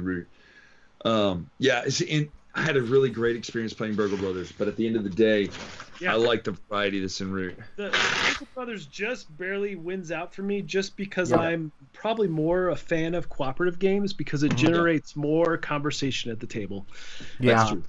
route. Yeah, I had a really great experience playing Burgle Brothers, but at the end of the day, I like the variety that's en route. The Burgle Brothers just barely wins out for me just because I'm probably more a fan of cooperative games because it generates more conversation at the table. Yeah. That's true.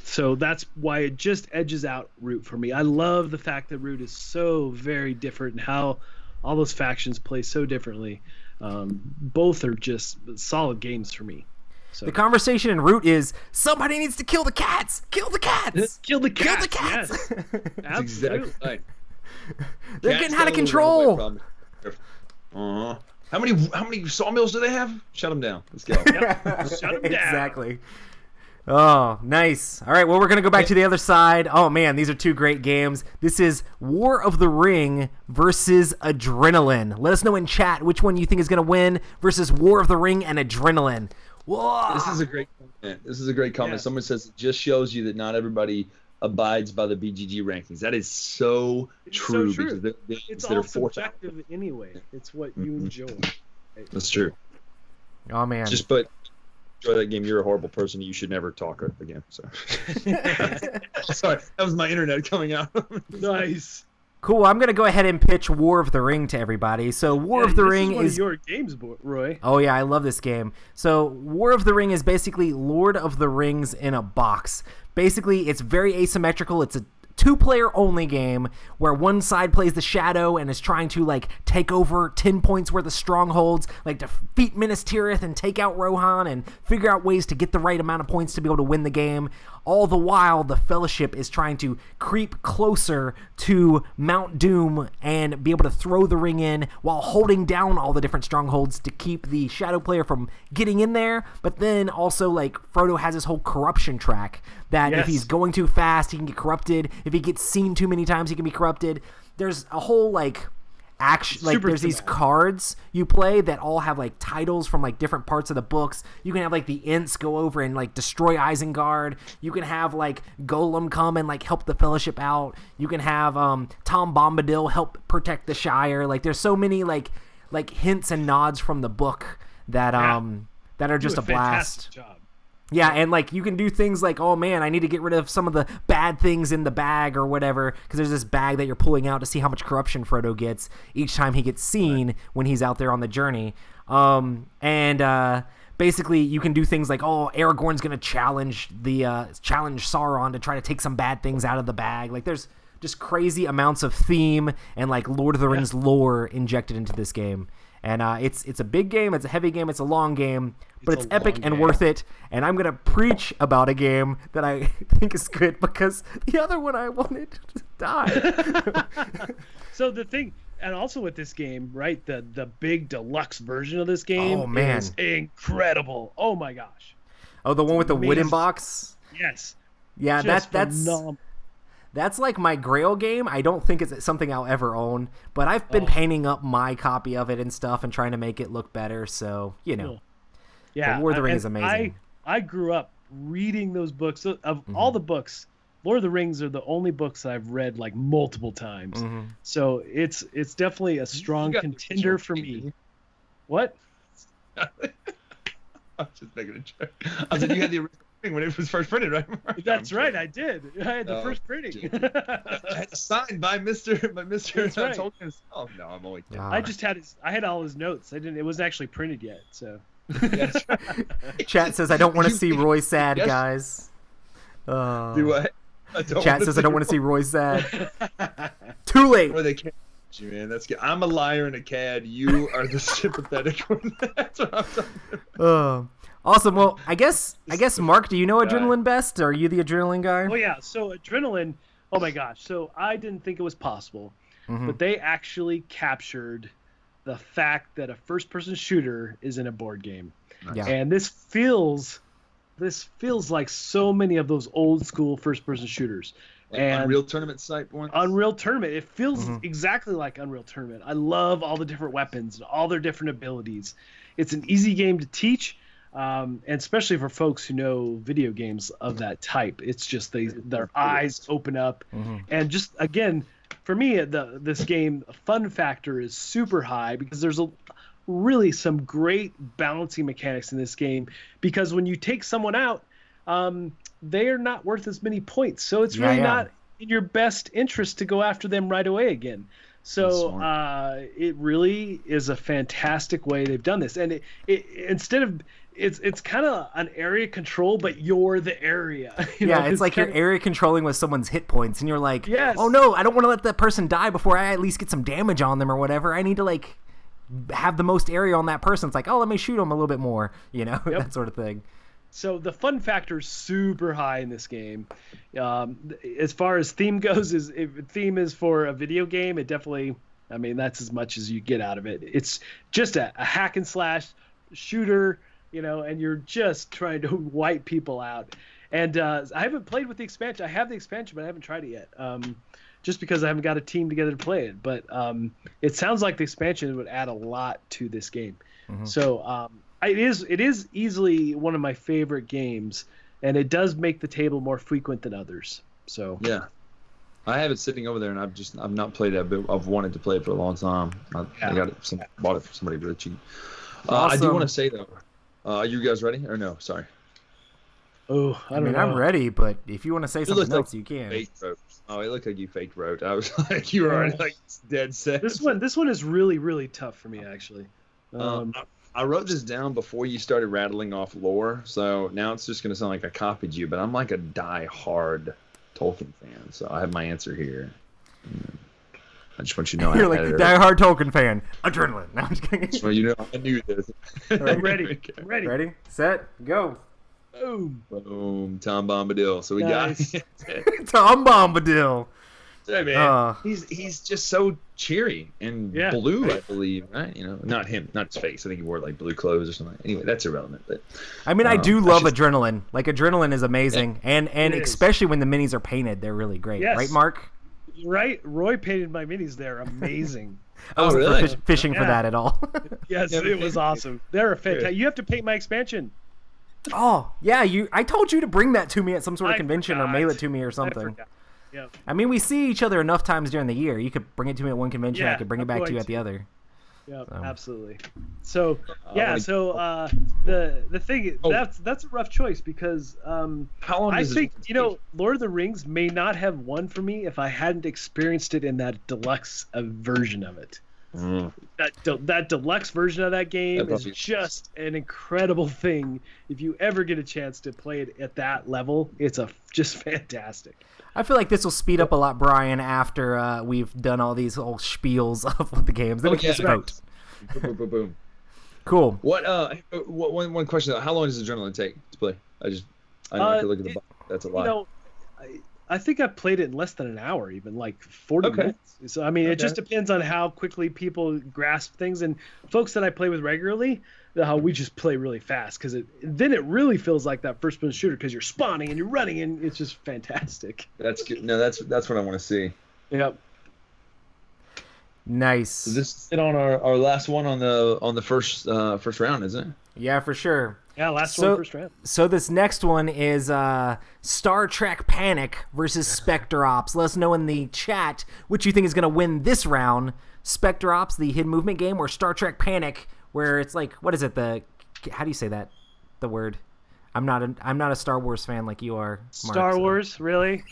So that's why it just edges out Root for me. I love the fact that Root is so very different and how all those factions play so differently. Both are just solid games for me. So. The conversation in Root is somebody needs to kill the cats. Kill the cats. Kill the cats. Kill the cats. Yes. That's exactly right. They're getting out of control. How many sawmills do they have? Shut them down. Let's go. Shut them down. Exactly. Oh, nice. All right, well, we're going to go back to the other side. Oh, man, these are 2 great games. This is War of the Ring versus Adrenaline. Let us know in chat which one you think is going to win versus War of the Ring and Adrenaline. Whoa. This is a great comment. Yeah. Someone says it just shows you that not everybody abides by the BGG rankings. That is so true. So true. Because it's all subjective anyway. It's what you enjoy. That's true. Oh, man. Just but enjoy that game. You're a horrible person. You should never talk again. So. Sorry, that was my internet coming out. Nice. Cool. I'm going to go ahead and pitch War of the Ring to everybody. So War of the Ring is one of your games, Roy. Oh, yeah. I love this game. So War of the Ring is basically Lord of the Rings in a box. Basically, it's very asymmetrical. It's a 2-player only game where one side plays the Shadow and is trying to like take over 10 points worth of strongholds, like defeat Minas Tirith and take out Rohan and figure out ways to get the right amount of points to be able to win the game. All the while, the Fellowship is trying to creep closer to Mount Doom and be able to throw the ring in while holding down all the different strongholds to keep the Shadow player from getting in there. But then also, like, Frodo has his whole corruption track that if he's going too fast, he can get corrupted. If he gets seen too many times, he can be corrupted. There's a whole, like, there's these cards you play that all have like titles from like different parts of the books. You can have like the Ents go over and like destroy Isengard. You can have like Golem come and like help the Fellowship out. You can have Tom Bombadil help protect the Shire. Like there's so many like hints and nods from the book that that are just a blast. Job. Yeah, and like you can do things like, oh man, I need to get rid of some of the bad things in the bag or whatever, because there's this bag that you're pulling out to see how much corruption Frodo gets each time he gets seen when he's out there on the journey. Basically you can do things like, oh, Aragorn's gonna challenge Sauron to try to take some bad things out of the bag. Like there's just crazy amounts of theme and like Lord of the Rings lore injected into this game. And it's a big game, it's a heavy game, it's a long game, but it's epic and worth it. And I'm going to preach about a game that I think is good because the other one I wanted to die. So the thing, and also with this game, right, the big deluxe version of this game is incredible. Oh my gosh. Oh, the one with the wooden box? Yes. Yeah, that's phenomenal. That's like my Grail game. I don't think it's something I'll ever own, but I've been painting up my copy of it and stuff and trying to make it look better. So, you know, yeah, Lord of the Rings is amazing. I grew up reading those books. Of all the books, Lord of the Rings are the only books that I've read like multiple times. Mm-hmm. So it's definitely a strong contender for me. What? I'm just making a joke. I said you had the original when it was first printed, right? That's right, I did. I had the first printing. Signed by Mr. That's right. Tolkien. Oh no, I'm only kidding. I had all his notes. It wasn't actually printed yet, so. That's right. Chat says I don't want to see Roy sad, guys. Do what? Chat says I don't want to see Roy sad. Too late. Or they can't you, man. That's good. I'm a liar and a cad. You are the sympathetic one. That's what I'm talking about. Awesome. Well, I guess Mark, do you know Adrenaline best? Are you the Adrenaline guy? Oh yeah. So Adrenaline. Oh my gosh. So I didn't think it was possible, but they actually captured the fact that a first-person shooter is in a board game. Yeah. And this feels like so many of those old school first-person shooters. Like and Unreal Tournament site ones? Unreal Tournament. It feels exactly like Unreal Tournament. I love all the different weapons and all their different abilities. It's an easy game to teach, and especially for folks who know video games of that type. It's just their eyes open up. And just, again, for me, this game fun factor is super high because there's really some great balancing mechanics in this game. Because when you take someone out, they are not worth as many points, so it's really not in your best interest to go after them right away again. So it really is a fantastic way they've done this, and it instead of it's kind of an area control, but you're the area. It's like you're area controlling with someone's hit points, and you're like, yes. Oh no, I don't want to let that person die before I at least get some damage on them or whatever. I need to like have the most area on that person. It's like, oh, let me shoot them a little bit more, that sort of thing. So the fun factor is super high in this game. As far as theme goes, if theme is for a video game, it definitely, that's as much as you get out of it. It's just a hack and slash shooter, and you're just trying to wipe people out. And I haven't played with the expansion. I have the expansion, but I haven't tried it yet. Just because I haven't got a team together to play it. But it sounds like the expansion would add a lot to this game. So it is easily one of my favorite games, and it does make the table more frequent than others. So yeah, I have it sitting over there, and I've not played it, but I've wanted to play it for a long time. I got it, bought it for somebody really cheap. Awesome. I do want to say though, are you guys ready or no? Sorry. Oh, I don't know. I'm ready, but if you want to say something else, you can. Oh, it looked like you faked wrote. I was like, you were already like dead set. This one is really, really tough for me actually. I wrote this down before you started rattling off lore, so now it's just going to sound like I copied you, but I'm like a die-hard Tolkien fan, so I have my answer here. I just want you to know You're like a die-hard Tolkien fan. Adrenaline. No, I'm just kidding. So you know, I knew this. I'm ready. Okay. I'm ready. Ready, set, go. Boom. Boom. Tom Bombadil. So we got Tom Bombadil. Hey, man. He's just so cheery and blue, I believe, right? Not him, not his face. I think he wore like blue clothes or something. Anyway, that's irrelevant. But I do love Adrenaline. Like Adrenaline is amazing, and especially when the minis are painted, they're really great. Yes. Right, Mark? Right. Roy painted my minis. They're amazing. I wasn't fishing for that at all. Yes, it was awesome. They're fantastic. You have to paint my expansion. Oh yeah, I told you to bring that to me at some sort of convention or mail it to me or something. Yeah. We see each other enough times during the year. You could bring it to me at one convention. I could bring it back to you at the other. Yeah, absolutely. So the thing that's a rough choice because how long I think Lord of the Rings may not have won for me if I hadn't experienced it in that deluxe version of it. That deluxe version of that game is just an incredible thing. If you ever get a chance to play it at that level, it's just fantastic. I feel like this will speed up a lot, Brian, after we've done all these whole spiels of the games. Then we can just vote. Boom, boom, boom. Cool. One question though. How long does Adrenaline take to play? I know if you look at the box. That's a lot. I think I played it in less than an hour, even like 40 minutes. So it just depends on how quickly people grasp things. And folks that I play with regularly, how we just play really fast because then it really feels like that first-person shooter because you're spawning and you're running and it's just fantastic. That's good. No, that's what I want to see. Yep. Nice. So this is on our last one on the first round, isn't it? Yeah, for sure. Yeah, last one, first round. So this next one is Star Trek Panic versus Spectre Ops. Let us know in the chat which you think is going to win this round. Spectre Ops, the hidden movement game, or Star Trek Panic, where it's like, what is it? How do you say that? The word. I'm not a Star Wars fan like you are, Mark, Star Wars, really?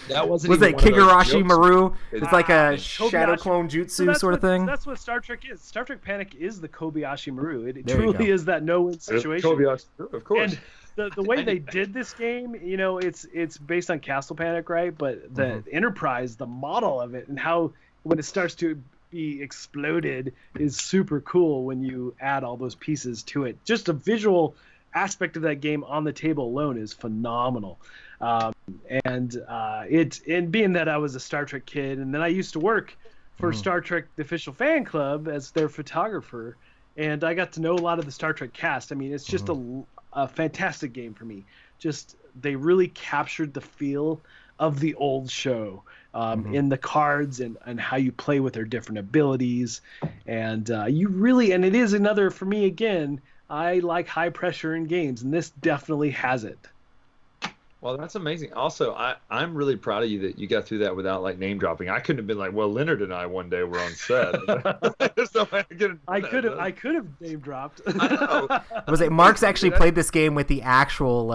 That wasn't. Was even it one of those Kigurashi jokes. Maru? It's like a Kobayashi. shadow clone jutsu that's sort of what, thing. That's what Star Trek is. Star Trek Panic is the Kobayashi Maru. It There you truly go. is that no-win situation. Kobayashi, of course. And the way they did this game, you know, it's based on Castle Panic, right? But the Enterprise, the model of it, and how when it starts to be exploded is super cool when you add all those pieces to it. Just a visual aspect of that game on the table alone is phenomenal. And being that I was a Star Trek kid, and then I used to work for Star Trek the official fan club as their photographer, and I got to know a lot of the Star Trek cast. I mean, it's just a fantastic game for me. Just they really captured the feel of the old show in the cards and how you play with their different abilities. And and it is another, for me again, I like high pressure in games, and this definitely has it. Well, that's amazing. Also, I'm really proud of you that you got through that without like name dropping. I couldn't have been like, well, Leonard and I one day were on set. So I could have name dropped. I know. Was it Mark's actually played this game with the actual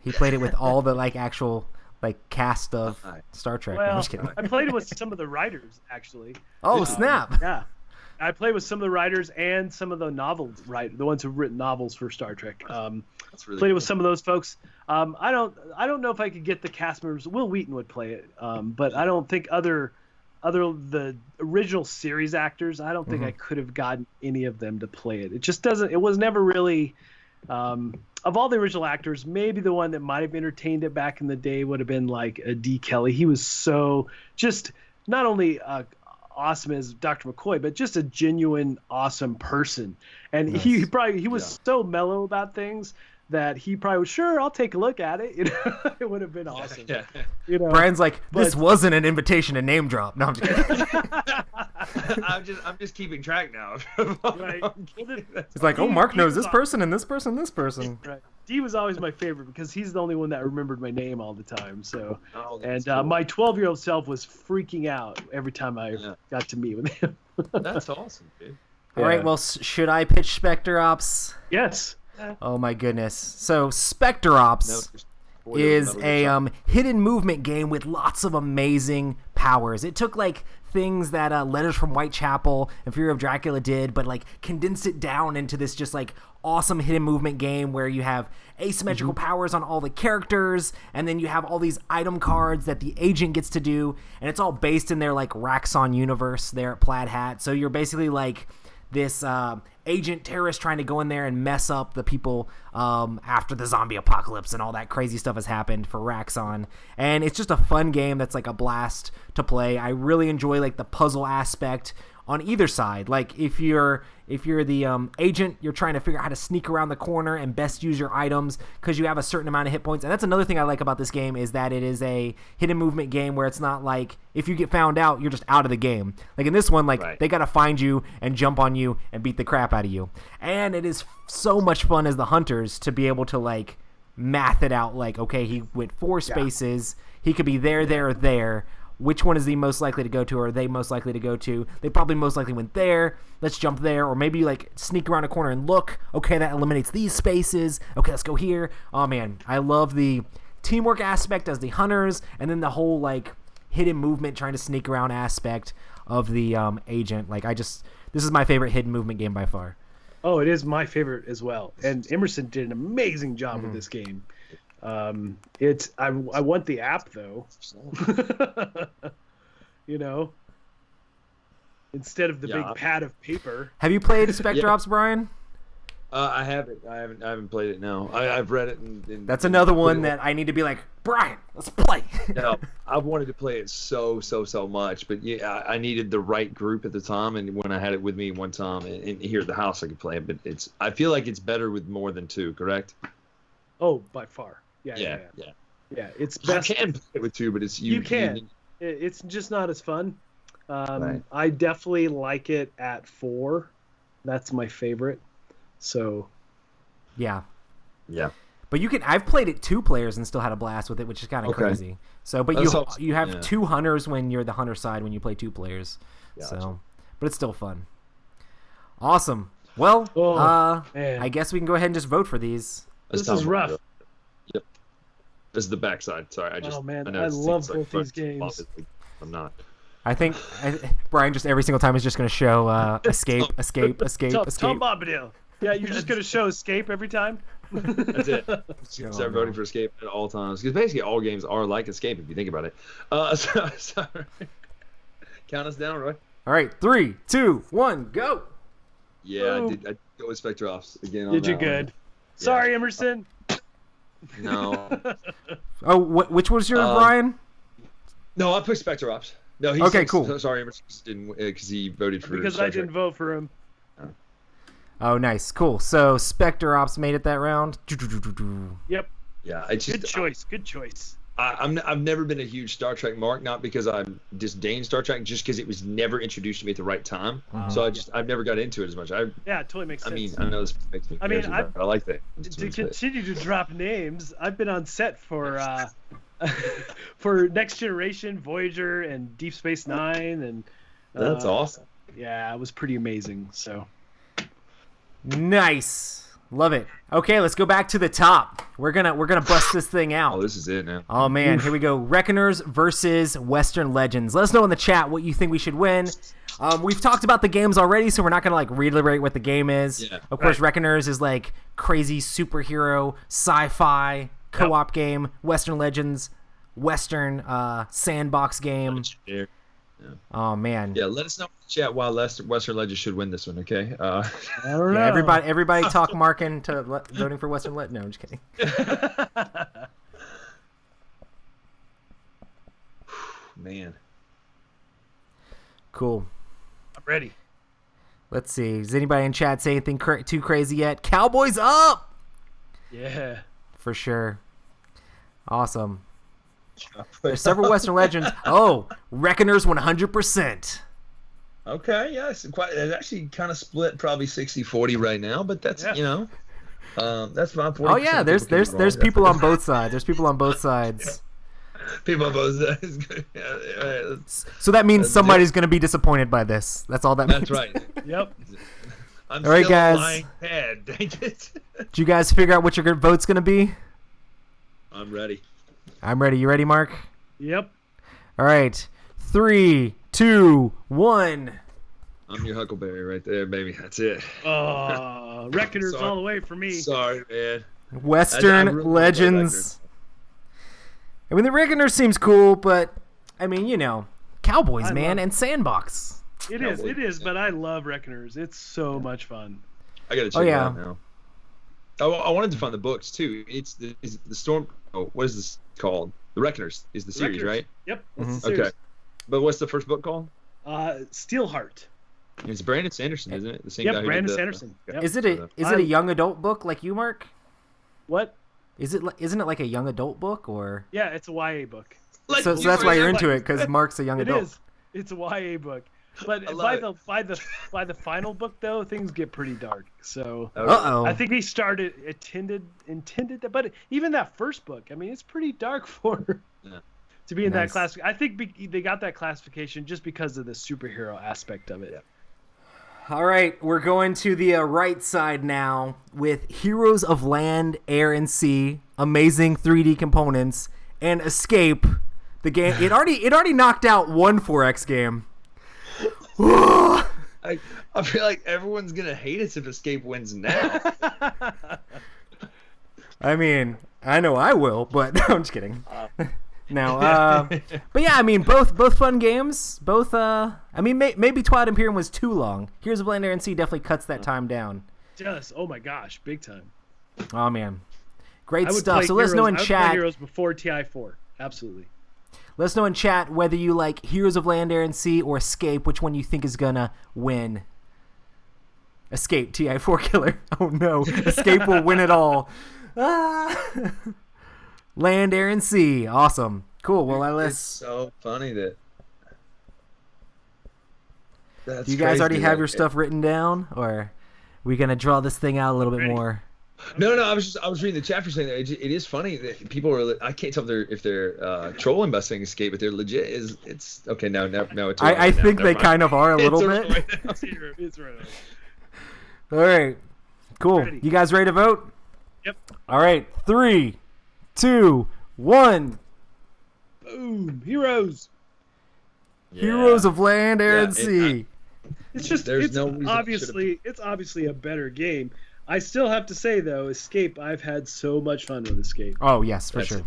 he played it with all the actual cast of Star Trek. Well, I'm just kidding. I played it with some of the writers actually. Oh, snap. Yeah. I played with some of the writers and some of the the ones who've written novels for Star Trek. That's really played cool. with some of those folks. I don't know if I could get the cast members. Will Wheaton would play it, but I don't think other the original series actors. I don't think I could have gotten any of them to play it. It just doesn't. It was never really. Of all the original actors, maybe the one that might have entertained it back in the day would have been like a D. Kelly. He was so just not only awesome as Dr. McCoy, but just a genuine awesome person. And he was so mellow about things that he probably was, sure, I'll take a look at it. You know, it would have been awesome. Yeah. You know, Brian's like, this wasn't an invitation to name drop. No, I'm just kidding. I'm just keeping track now. Right. It's like, oh, Mark knows this person and this person, this person. Right. D was always my favorite because he's the only one that remembered my name all the time. So, and cool. my 12-year-old self was freaking out every time I got to meet with him. That's awesome, dude. All right, well, should I pitch Spectre Ops? Yes. Oh my goodness. So Spectre Ops is a hidden movement game with lots of amazing powers. It took things that Letters from Whitechapel and Fear of Dracula did, but condensed it down into this just awesome hidden movement game where you have asymmetrical powers on all the characters, and then you have all these item cards that the agent gets to do, and it's all based in their Raxon universe there at Plaid Hat. So you're basically this agent terrorist trying to go in there and mess up the people after the zombie apocalypse and all that crazy stuff has happened for Raxon. And it's just a fun game that's a blast to play. I really enjoy the puzzle aspect on either side. If you're the agent, you're trying to figure out how to sneak around the corner and best use your items because you have a certain amount of hit points. And that's another thing I like about this game is that it is a hidden movement game where it's not if you get found out, you're just out of the game. In this one, they got to find you and jump on you and beat the crap out of you. And it is so much fun as the hunters to be able to math it out. Okay, he went 4 spaces. He could be there, there, or there. Which one is he most likely to go to, or are they most likely to go to? They probably most likely went there. Let's jump there. Or maybe sneak around a corner and look. Okay, that eliminates these spaces. Okay, let's go here. Oh man, I love the teamwork aspect as the hunters, and then the whole hidden movement, trying to sneak around aspect of the agent. This is my favorite hidden movement game by far. Oh, it is my favorite as well. And Emerson did an amazing job with this game. I want the app though. You know, instead of the big pad of paper. Have you played Spectre Ops, Brian? I haven't. I haven't played it. No, I've read it. And that's another one that I need to be Brian, let's play. No, I've wanted to play it so much, but yeah, I needed the right group at the time, and when I had it with me one time, and here at the house, I could play it. But I feel like it's better with more than 2. Correct? Oh, by far. Yeah. It's best. You can play it with 2, but it's you can. It's just not as fun. Right. I definitely like it at 4. That's my favorite. So. Yeah. Yeah. But you can. I've played it 2 players and still had a blast with it, which is kind of crazy. So, but you have 2 hunters when you're the hunter side when you play 2 players. Gotcha. So, but it's still fun. Awesome. Well, man. I guess we can go ahead and just vote for these. This is rough. Yep. This is the backside. Sorry, I love both these games. I'm not. I think Brian just every single time is just going to show escape. Tom Bombadil. Yeah, you're just going to show escape every time? That's it. Start voting for escape at all times. Because basically all games are like escape if you think about it. Sorry. Count us down, Roy. All right, 3, 2, 1, go. Yeah, I go with Spectre Ops again. Did you good? Yeah. Sorry, Emerson. No. Oh, which was your Brian? No, I picked Spectre Ops. No, okay, cool. Sorry, Emerson didn't because he voted for. Because I didn't vote for him. Oh, nice, cool. So Spectre Ops made it that round. Yep. Yeah, it's just Good choice. I've never been a huge Star Trek mark, not because I disdain Star Trek, just because it was never introduced to me at the right time. So I've never got into it as much. Yeah, it totally makes sense. I mean, I know this makes me crazy, but I like that. To continue to drop names, I've been on set for for Next Generation, Voyager, and Deep Space Nine, and that's awesome. Yeah, it was pretty amazing. So nice. Love it. Okay, let's go back to the top. We're gonna bust this thing out. Oh, this is it now. Oh man, here we go. Reckoners versus Western Legends. Let us know in the chat what you think we should win. We've talked about the games already, so we're not gonna like reiterate what the game is. Yeah. Of course, Reckoners is like crazy superhero sci-fi co-op game. Western Legends, Western sandbox game. Yeah. Oh man. Yeah, let us know in the chat why Western Legends should win this one, okay? I don't know. Everybody talk Mark into voting for Western Legends. No, I'm just kidding. Man. Cool. I'm ready. Let's see. Does anybody in chat say anything too crazy yet? Cowboys up! Yeah. For sure. Awesome. There's several Western Legends. Oh, Reckoners 100%. Okay, yeah, it's actually kind of split, probably 60-40 right now, but that's that's fine. Oh yeah, there's people on both sides. There's people on both sides. People on both sides. Yeah, so that means somebody's going to be disappointed by this. That's all that means. That's right. Yep. I'm all right, still guys. lying head. Dang it. Did you guys figure out what your vote's going to be? I'm ready. I'm ready. You ready, Mark? Yep. All right. 3, 2, 1. I'm your Huckleberry right there, baby. That's it. Oh, Reckoners all the way for me. Sorry, man. Western really Legends. I mean, the Reckoner seems cool, but I mean, Cowboys, man, and Sandbox. It is, but I love Reckoners. It's so much fun. I gotta check it out now. I wanted to find the books too. It's the Storm. Oh, what is this called? The Reckoners is the series, right? Yep. That's the series. Okay. But what's the first book called? Steelheart. It's Brandon Sanderson, isn't it? The same guy who Brandon did Sanderson. Yep. Is it a young adult book like you, Mark? What? Isn't it like a young adult book or? Yeah, it's a YA book. So that's why you're into it, because Mark's a young adult. It is. It's a YA book. But by the final book though, things get pretty dark. So I think he intended that, but even that first book, I mean, it's pretty dark to be in that class. I think they got that classification just because of the superhero aspect of it. Yeah. All right, we're going to the right side now with Heroes of Land, Air, and Sea, amazing 3D components, and Escape. The game it already knocked out one 4X game. I feel like everyone's gonna hate us if Escape wins now. I mean, I know I will, but no, I'm just kidding. No, but yeah, I mean, both fun games. Both, I mean, maybe Twilight Imperium was too long. Heroes of Land, Air, and Sea definitely cuts that time down. Just, oh my gosh, big time. Oh man, great stuff. So let us know in chat. I would play Heroes before TI4, absolutely. Let us know in chat whether you like Heroes of Land, Air, and Sea or Escape, which one you think is gonna win. Escape, TI4 killer. Oh no, Escape will win it all. Land, Air, and Sea. Awesome. Cool. Well, it's so funny that. That's do you guys already have your stuff written down, or are we gonna draw this thing out a little bit more? No. I was reading the chapter saying that it is funny that people are. I can't tell if they're trolling by saying Escape, but they're legit. It's okay now. It's. I think they kind of are a little bit. It's right. All right. Cool. Ready. You guys ready to vote? Yep. All right. 3, 2, 1. Boom. Heroes. Yeah. Heroes of Land, Air, and Yeah, Sea. It's just There's it's no reason it's obviously a better game. I still have to say though, Escape, I've had so much fun with Escape. Oh, yes, for That's sure. it.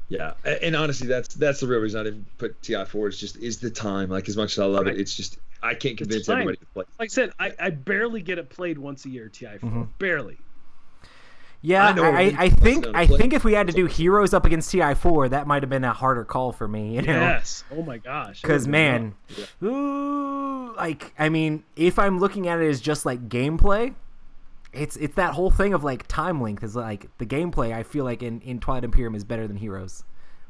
Yeah, and honestly, that's the real reason I didn't put TI4. Is the time. Like, as much as I love it, it's just I can't convince everybody to play. Like I said, I barely get it played once a year, TI4. Mm-hmm. Barely. Yeah, I think if we had to do Something. Heroes up against TI4, that might have been a harder call for me, you know? Yes. Oh my gosh. Because, man, like, I mean, if I'm looking at it as just, like, gameplay, it's that whole thing of, like, time length is, like, the gameplay, I feel like, in Twilight Imperium is better than Heroes.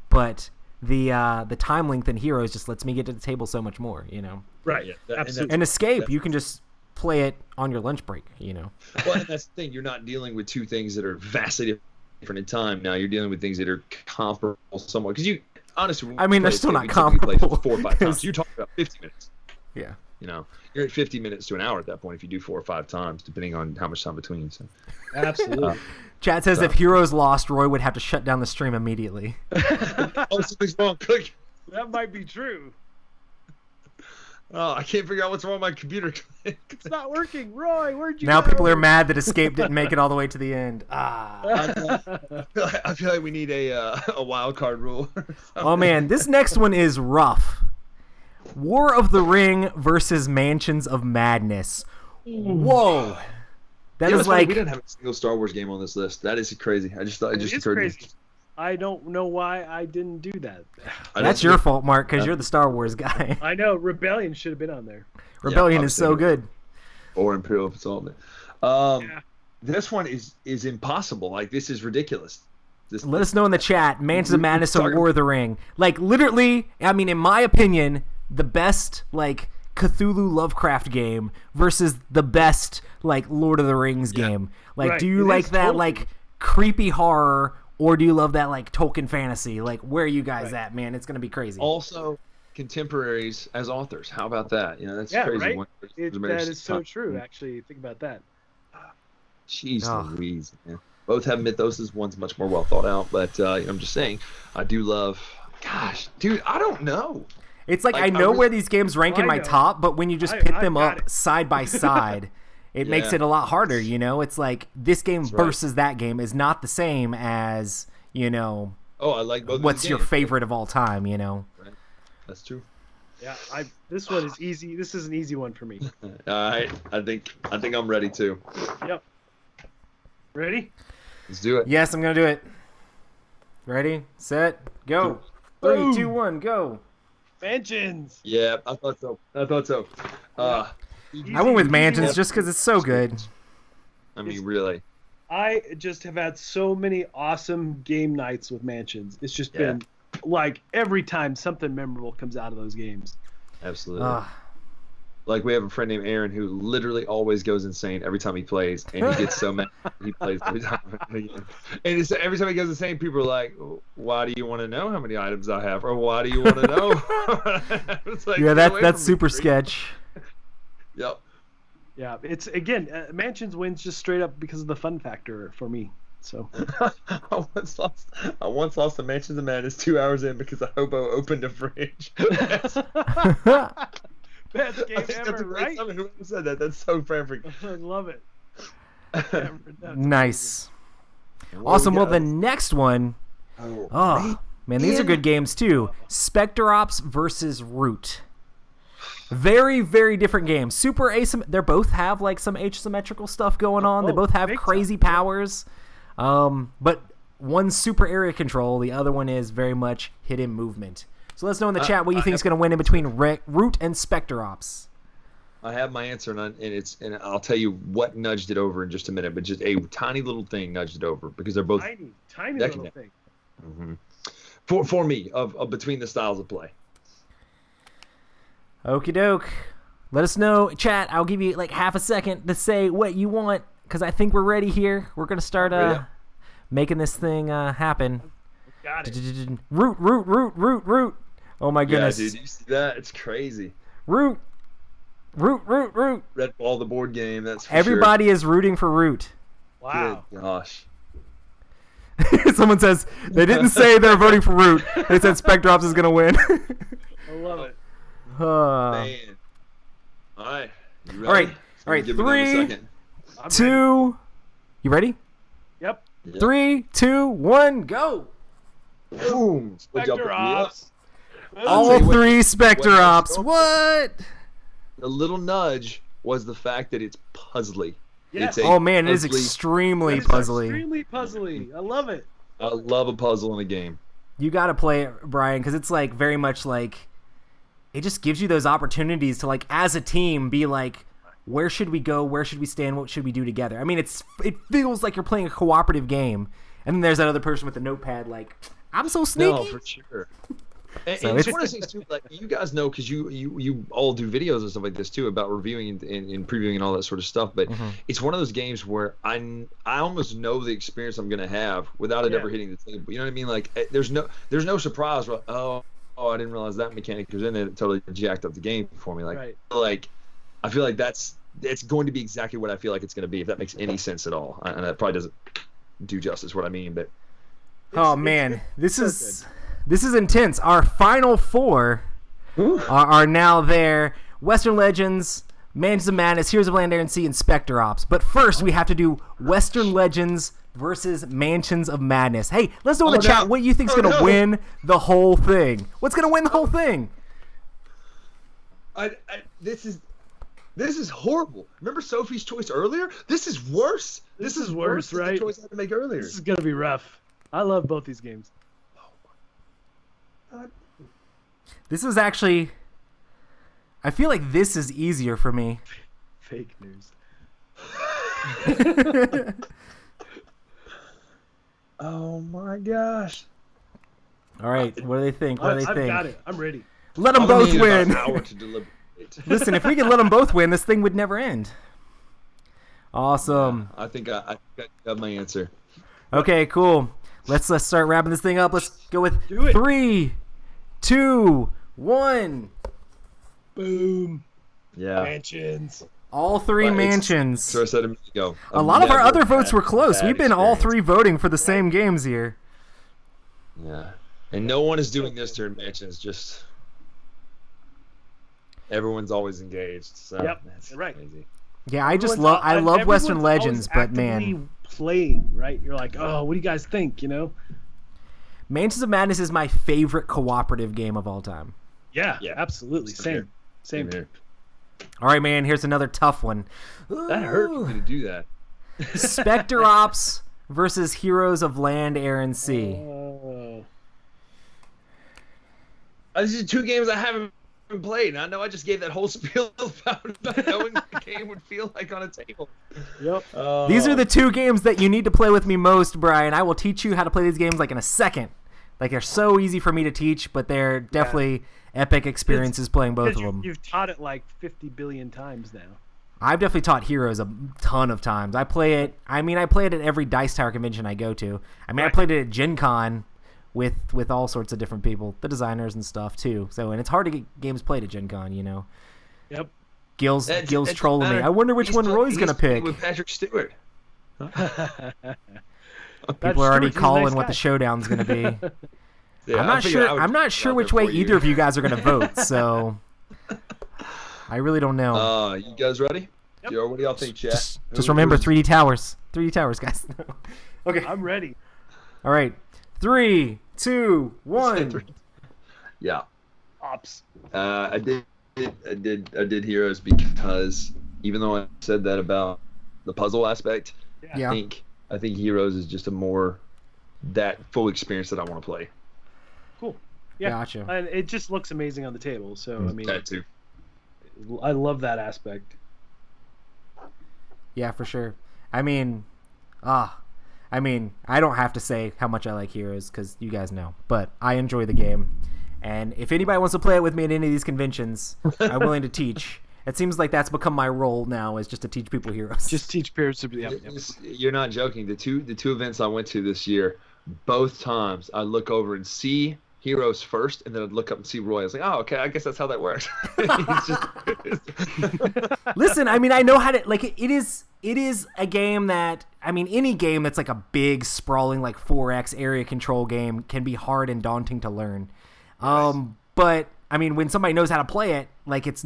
But the time length in Heroes just lets me get to the table so much more, you know? Right. Yeah, Absolutely. And Escape, you can just play it on your lunch break, you know? Well, and that's the thing. You're not dealing with two things that are vastly different in time. Now you're dealing with things that are comparable somewhat. Because you, honestly, when I mean, we they're play still Escape, not we typically play comparable, 4 or 5 times. because- You're talking about 50 minutes. Yeah. You know, you're at 50 minutes to an hour at that point if you do 4 or 5 times, depending on how much time between. So, Absolutely. Chat says if Heroes lost, Roy would have to shut down the stream immediately. oh, something's wrong. Click. That might be true. Oh, I can't figure out what's wrong with my computer. It's not working. Roy, where'd you Now go? people are mad that Escape didn't make it all the way to the end. I feel like we need a wild card rule. Oh man, this next one is rough. War of the Ring versus Mansions of Madness. Whoa. That Yeah, is it's funny, like we didn't have a single Star Wars game on this list. That is crazy. I just thought it just It's occurred crazy. to me. I don't know why I didn't do that. that's your fault, Mark, because you're the Star Wars guy. I know Rebellion should have been on there. Rebellion is so obviously. good. Or Imperial Assault. Yeah. This one is impossible. Like, this is ridiculous. This, Let us know in the chat, Mansions of Madness or Talking- War of the Ring. Like, literally, I mean, in my opinion, the best, like, Cthulhu Lovecraft game versus the best, like, Lord of the Rings game. Like, Right. do you It like is that, totally. like, creepy horror, or do you love that, like, Tolkien fantasy? Like, where are you guys at, man? It's going to be crazy. Also, contemporaries as authors. How about that? You know, that's Yeah, crazy. right? One- That is so true, actually. Think about that. Jeez Oh. Louise, man. Both have mythoses. One's much more well thought out, but I'm just saying, I do love. Gosh, dude, I don't know. It's like, Like, I I know really- where these games rank in I my know. top, but when you just I pit them got up it. side by side, it makes Yeah. it a lot harder, you know? It's like this game right. versus that game is not the same as, you know, Oh, I like both. of what's these your games. favorite of all time, you know? That's true. Yeah, this one is easy. This is an easy one for me. All right, I think I'm ready too. Yep. Ready? Let's do it. Yes, I'm going to do it. Ready, set, go. Boom. 3, 2, 1, go. Mansions. Yeah, I thought so. I went with Mansions Yeah. just because it's so good. I mean, really. I just have had so many awesome game nights with Mansions. It's just been like every time something memorable comes out of those games. Absolutely. Ah. Like, we have a friend named Aaron who literally always goes insane every time he plays, and he gets so mad he plays every time. And it's, every time he goes insane, people are like, "Why do you want to know how many items I have?" Or "Why do you want to know?" It's like, Yeah, "Get away that's from me, super freak." sketch. Yep. Yeah, it's again Mansions wins just straight up because of the fun factor for me. So I once lost the Mansions of Madness 2 hours in because a hobo opened a fridge. best game I think that's ever, a great right? summon. Whoever said that, that's so perfect. I love it. That's Nice. There Awesome. we Well, go. the next one, oh man, these are good games too. Spectre Ops versus Root. Very, very different games. Super they both have like some asymmetrical stuff going on. They Oh, both have big crazy time. powers. But one's super area control. The other one is very much hidden movement. So let's know in the chat what you think is going to win in between Root and Spectre Ops. I have my answer, and I'll tell you what nudged it over in just a minute. But just a tiny little thing nudged it over because they're both tiny That little can- thing. for me of between the styles of play. Okie doke. Let us know, chat. I'll give you like half a second to say what you want because I think we're ready here. We're going to start Yeah. making this thing happen. Got it. Root. Oh my goodness. Yeah, dude, you see that? It's crazy. Root. Red ball call the board game. That's for Everybody is rooting for Root. Wow. Good gosh. Someone says they didn't say they're voting for Root. They said Spectre Ops is gonna win. I love it. Man. All right. You ready? All right. So All right. give me another 3, second. I'm 2. You ready? ready. Yep. Yeah. 3, 2, 1, go. Boom. Spectre Ops. All what- 3 Spectre what- Ops. What? The little nudge was the fact that it's puzzly. Yes. It's a Oh man, it is puzzly- extremely That is puzzly. Extremely puzzly. I love it. I love a puzzle in a game. You gotta play it, Brian, because it's like very much like it just gives you those opportunities to like as a team be like, where should we go? Where should we stand? What should we do together? I mean, it feels like you're playing a cooperative game, and then there's that other person with the notepad like, I'm so sneaky. No, for sure. And, So and it's it's- one of those things too. Like you guys know, because you all do videos and stuff like this too about reviewing and previewing and all that sort of stuff. But it's one of those games where I almost know the experience I'm gonna have without it ever hitting the table. You know what I mean? Like there's no surprise. Like, oh, I didn't realize that mechanic was in it. It totally jacked up the game for me. Like I feel like it's going to be exactly what I feel like it's going to be, if that makes any sense at all. And that probably doesn't do justice what I mean, but Oh man, this is intense. Our final 4 are now there. Western Legends, Mansions of Madness, Heroes of Land, Air, and Sea, and Spectre Ops. But first, we have to do Western Legends versus Mansions of Madness. Hey, let's know in the chat what you think's going to win the whole thing. What's going to win the whole thing? This is horrible. Remember Sophie's choice earlier? This is worse. This is worse, than right? The choice I had to make earlier. This is gonna be rough. I love both these games. This is actually... I feel like this is easier for me. Fake news. Oh my gosh. All right, what do they think? What do they I've think? got it. I'm ready. Let them I'm gonna both need about win. an hour to deliberate. Listen, if we could let them both win, this thing would never end. Awesome. I think I got my answer. Okay, cool. Let's start wrapping this thing up. Let's go with Do it. 3, 2, 1. Boom. Yeah. Mansions. All 3 But it's- mansions. So I said a minute ago. A lot of our I've other never votes were had close. bad We've been all experience. 3 voting for the same games here. Yeah. And no one is doing this during mansions. Just everyone's always engaged. So Yep, that's you're right. crazy. Yeah, I love Western Everyone's Legends, always but man, actively playing, right? You're like, oh, what do you guys think? You know? Mansions of Madness is my favorite cooperative game of all time. Yeah, Yeah. absolutely. Same Same. here. All right, man, here's another tough one. That hurt Ooh. me to do that. Spectre Ops versus Heroes of Land, Air, and Sea. Oh. These are 2 games I haven't played. And I know I just gave that whole spiel about knowing what the game would feel like on a table. Yep. These are the 2 games that you need to play with me most, Brian. I will teach you how to play these games like in a second. Like they're so easy for me to teach, but they're definitely epic experiences playing both of them. You've taught it like 50 billion times now. I've definitely taught Heroes a ton of times. I play it at every Dice Tower convention I go to. I played it at Gen Con with all sorts of different people, the designers and stuff too. So, and it's hard to get games played at Gen Con, you know. Yep. Gil's It trolling me. matter. I wonder which one Roy's gonna He's playing pick. with Patrick Stewart. People are already Stewart's a calling nice what the guy. showdown's gonna be. Yeah, I'm I not figured sure. I would I'm not put sure it out which there way for either of you guys are gonna vote. So, I really don't know. You guys ready? Yep. Yo, what do y'all think, chat? Just remember 3D towers. 3D towers, guys. Okay. I'm ready. All right. 3, 2, 1. Yeah. Ops. I did Heroes because even though I said that about the puzzle aspect, Yeah. I think Heroes is just a more that full experience that I want to play. Cool. Yeah. Gotcha. And it just looks amazing on the table. So I mean, That too. I love that aspect. Yeah, for sure. I mean, I don't have to say how much I like Heroes because you guys know, but I enjoy the game. And if anybody wants to play it with me at any of these conventions, I'm willing to teach. It seems like that's become my role now, is just to teach people Heroes. Just teach peers to be. Yep. You're not joking. The two events I went to this year, both times I look over and see heroes first, and then I'd look up and see Roy. I was like, oh, okay, I guess that's how that works. Listen, I mean, I know how to, like, it is a game that, I mean, any game that's like a big, sprawling, like 4X area control game can be hard and daunting to learn. But, I mean, when somebody knows how to play it, like, it's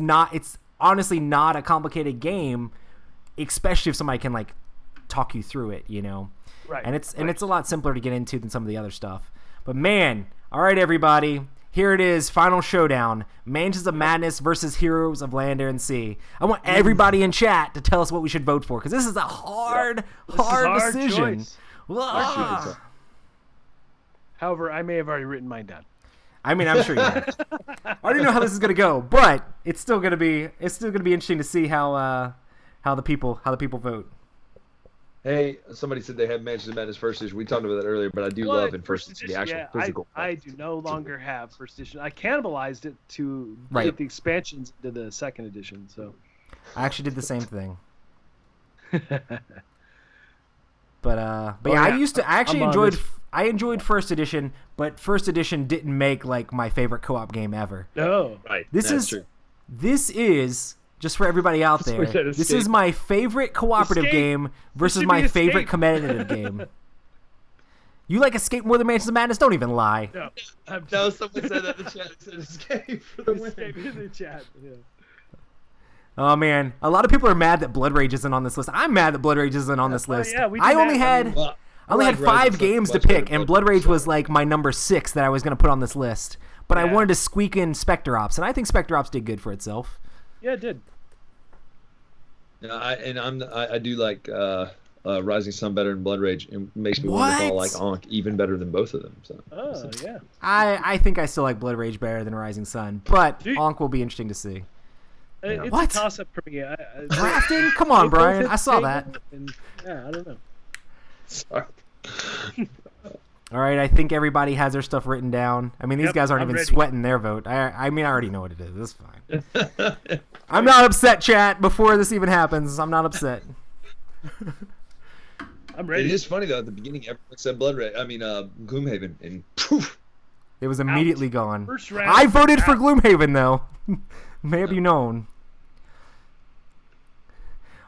honestly not a complicated game, especially if somebody can, like, talk you through it, you know? Right. And it's a lot simpler to get into than some of the other stuff. But man, all right, everybody, here it is, final showdown: Mansions of Madness versus Heroes of Land, Air, and Sea. I want everybody in chat to tell us what we should vote for, because this is a hard decision. Hard choice. However, I may have already written mine down. I mean, I'm sure you have. I already know how this is gonna go, but it's still gonna be interesting to see how the people vote. Hey, somebody said they have Mansions of Madness first edition. We talked about that earlier, but I do love in first edition the actual physical. I do no longer have first edition. I cannibalized it to get the expansions into the second edition. So I actually did the same thing. But yeah, I enjoyed first edition, but first edition didn't make like my favorite co-op game ever. No, right. This is just for everybody out there. This is my favorite cooperative game versus my favorite competitive game. You like Escape more than Mansions of Madness? Don't even lie. No, someone said that in the chat. It said Escape for the win. Escape in the chat. Yeah. Oh man, a lot of people are mad that Blood Rage isn't on this list. I'm mad that Blood Rage isn't on this list. Yeah, I only had 5 games to pick, and Blood Rage was like my number 6 that I was going to put on this list. But I wanted to squeak in Spectre Ops, and I think Spectre Ops did good for itself. Yeah, it did. Yeah, I do like Rising Sun better than Blood Rage. It makes me want to call like Ankh even better than both of them. So. Oh yeah. I think I still like Blood Rage better than Rising Sun, but Ankh will be interesting to see. It's a toss up for me. Drafting? Come on, Brian. I saw that. I don't know. Sorry. All right, I think everybody has their stuff written down. I mean, these guys aren't even sweating their vote. I mean, I already know what it is. It's fine. I'm not upset, chat. Before this even happens, I'm not upset. I'm ready. It is funny, though. At the beginning, everyone said Gloomhaven, and poof. It was immediately gone. First round, I voted for Gloomhaven, though. May have you known.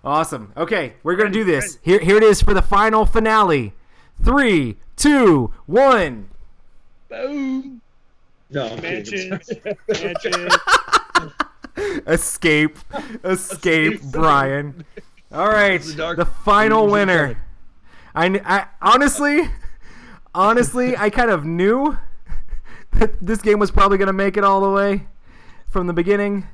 Awesome. Okay, we're going to do this. Here it is for the final finale. 3, 2, 1. Boom. No. Mansions. Escape, Brian. All right, the final winner. I honestly, I kind of knew that this game was probably going to make it all the way from the beginning.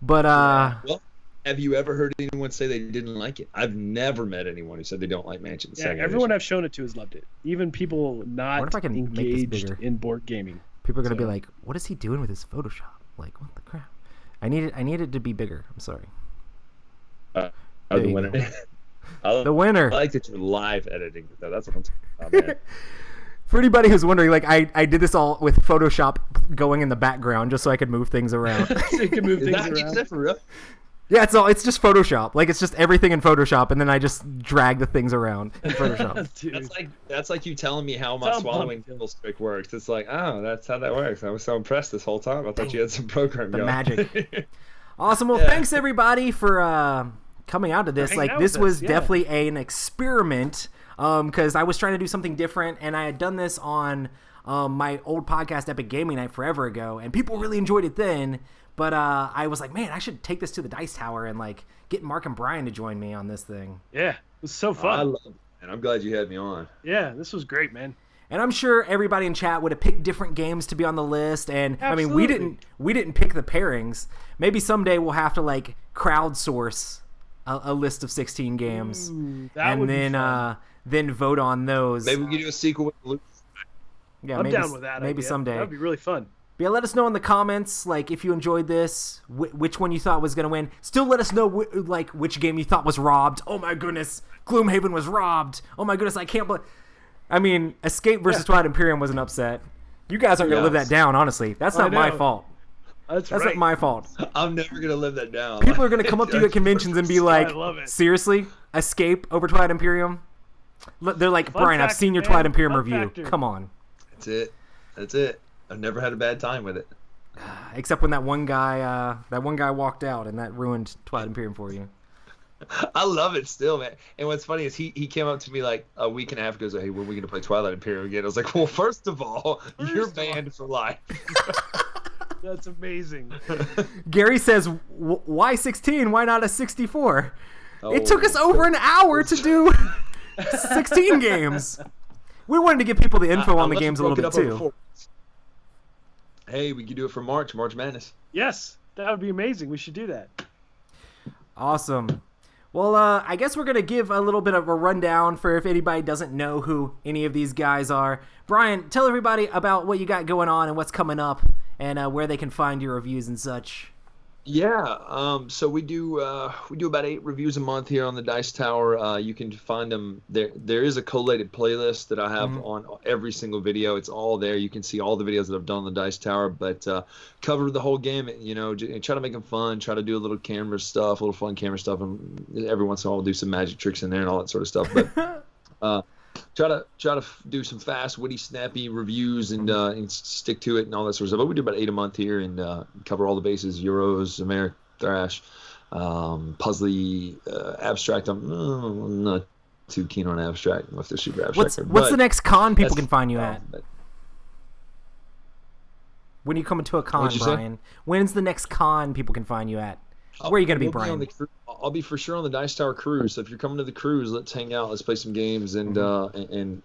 But well, have you ever heard anyone say they didn't like it? I've never met anyone who said they don't like Mansions. Yeah, everyone I've shown it to has loved it. Even people not engaged in board gaming. People are going to be like, "What is he doing with his Photoshop? Like, what the crap?" I need it to be bigger. I'm sorry. The winner. The winner. I like that you're live editing. That's what I'm talking about, man. For anybody who's wondering, like, I did this all with Photoshop going in the background just so I could move things around. So you can move things around. Is that for real? Yeah, it's just Photoshop. Like, it's just everything in Photoshop, and then I just drag the things around in Photoshop. That's like you telling me how my swallowing pills trick works. It's like, oh, that's how that works. I was so impressed this whole time. I thought you had some program going. Magic. Awesome. Well, thanks everybody for coming out to this. Like, this was definitely an experiment because I was trying to do something different, and I had done this on my old podcast, Epic Gaming Night, forever ago, and people really enjoyed it then. But I was like, man, I should take this to the Dice Tower and like get Mark and Bryan to join me on this thing. Yeah, it was so fun. I love it, and I'm glad you had me on. Yeah, this was great, man. And I'm sure everybody in chat would have picked different games to be on the list. And Absolutely. I mean, we didn't pick the pairings. Maybe someday we'll have to like crowdsource a list of 16 games, and then vote on those. Maybe we can do a sequel with Luke. Yeah, I'm down with that. Maybe someday. That'd be really fun. But yeah, let us know in the comments, like, if you enjoyed this, which one you thought was going to win. Still let us know, which game you thought was robbed. Oh, my goodness. Gloomhaven was robbed. Oh, my goodness. I can't believe... I mean, Escape versus Twilight Imperium was an upset. You guys aren't going to live that down, honestly. That's not my fault. That's not my fault. I'm never going to live that down. People are going to come up to you at conventions and be like, seriously? Escape over Twilight Imperium? They're like, Brian, I've seen your Twilight Imperium review. Come on. That's it. That's it. I've never had a bad time with it. Except when that one guy walked out, and that ruined Twilight Imperium for you. I love it still, man. And what's funny is he came up to me like a week and a half ago, goes, "Hey, when are we gonna play Twilight Imperium again?" I was like, "Well, first of all, you're banned for life." That's amazing. Gary says, "Why 16? Why not a 64?" It took us over an hour to do 16 games. We wanted to give people the info on the games a little bit too. Hey, we could do it for March Madness. Yes, that would be amazing. We should do that. Awesome. Well, I guess we're going to give a little bit of a rundown for if anybody doesn't know who any of these guys are. Brian, tell everybody about what you got going on and what's coming up and where they can find your reviews and such. Yeah, so we do about 8 reviews a month here on the Dice Tower. You can find them there. There is a collated playlist that I have on every single video. It's all there. You can see all the videos that I've done on the Dice Tower, but cover the whole gamut. You know, try to make them fun. Try to do a little camera stuff, a little fun camera stuff, and every once in a while we'll do some magic tricks in there and all that sort of stuff. But try to do some fast, witty, snappy reviews and stick to it and all that sort of stuff. But we do about 8 a month here and cover all the bases: Euros, Ameritrash, puzzly, abstract. I'm not too keen on abstract if they're super abstract. What's the next con people can find you at? When you come into a con, Brian? When's the next con people can find you at? Where are you going to be, Brian? I'll be for sure on the Dice Tower cruise. So if you're coming to the cruise, let's hang out. Let's play some games and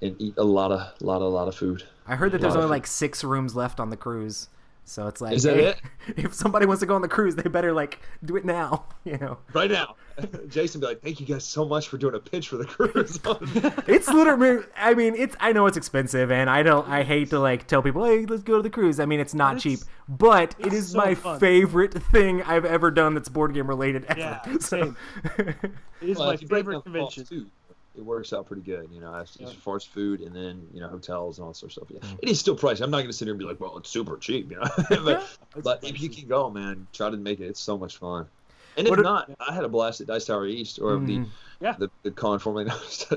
eat a lot of food. I heard that there's only like 6 rooms left on the cruise. So it's like, is that it? If somebody wants to go on the cruise, they better like do it now, you know. Right now. Jason be like, "Thank you guys so much for doing a pitch for the cruise." It's literally, I mean, I know it's expensive, and I hate to like tell people, "Hey, let's go to the cruise." I mean, it's not cheap, but it is so my favorite thing I've ever done that's board game related ever. Yeah, same. It is my favorite convention. Too, it works out pretty good, you know. As far as food and then hotels and all that sort of stuff. Yeah, it is still pricey. I'm not going to sit here and be like, "Well, it's super cheap," you know. but if you can go, man, try to make it. It's so much fun. And if not, I had a blast at Dice Tower East or the con formerly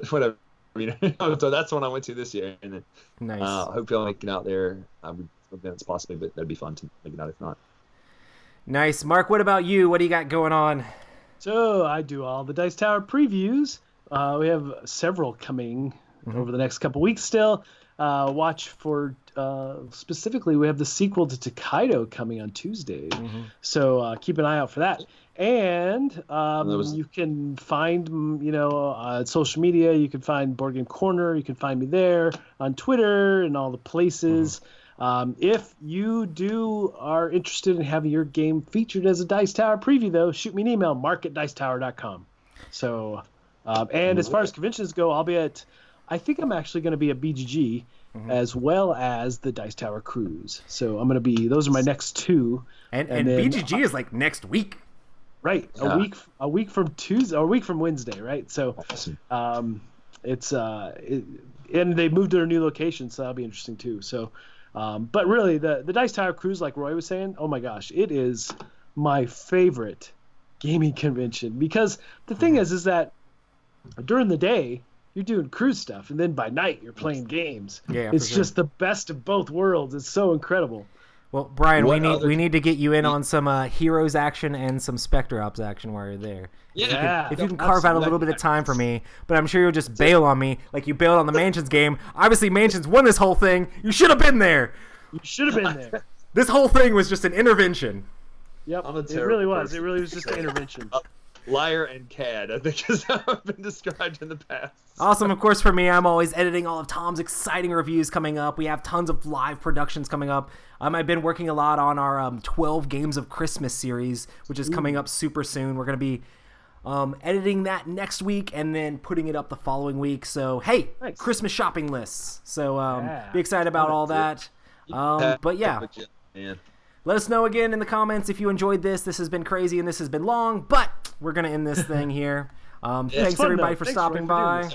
whatever. So that's the one I went to this year, and then nice. I hope y'all make it out there. I would hope that's possibly, but that'd be fun to make it out if not. Nice, Mark. What about you? What do you got going on? So I do all the Dice Tower previews. We have several coming over the next couple weeks still. Watch for specifically, we have the sequel to Tokaido coming on Tuesday. So keep an eye out for that. And you can find, social media. You can find Board Game Corner. You can find me there on Twitter and all the places. If you are interested in having your game featured as a Dice Tower preview, though, shoot me an email, mark@dicetower.com. So, and as far as conventions go, I think I'm actually going to be at BGG as well as the Dice Tower Cruise. So I'm going to be, those are my next 2. And then, BGG is like next week. Right. A week from Tuesday, or a week from Wednesday, right? So it's and they moved to their new location, so that'll be interesting too. So but really the Dice Tower Cruise, like Roy was saying, oh my gosh, it is my favorite gaming convention, because the thing is that during the day you're doing cruise stuff, and then by night you're playing games. Yeah, it's just the best of both worlds. It's so incredible. Well, Brian, we need to get you in on some Heroes action and some Spectre Ops action while you're there. Yeah. If you can carve out a little bit of time for me, but I'm sure you'll just bail on me like you bailed on the Mansions game. Obviously, Mansions won this whole thing. You should have been there. You should have been there. This whole thing was just an intervention. Yep, it really was. It really was just an intervention. Liar and cad, I think, is how I've been described in the past. Awesome. Of course, for me, I'm always editing all of Tom's exciting reviews coming up. We have tons of live productions coming up. I've been working a lot on our 12 Games of Christmas series, which is coming up super soon. We're going to be editing that next week and then putting it up the following week. So, hey, nice. Christmas shopping lists. So be excited about all that. But yeah. Let us know again in the comments if you enjoyed this. This has been crazy and this has been long, but we're going to end this thing here. Thanks everybody for stopping by.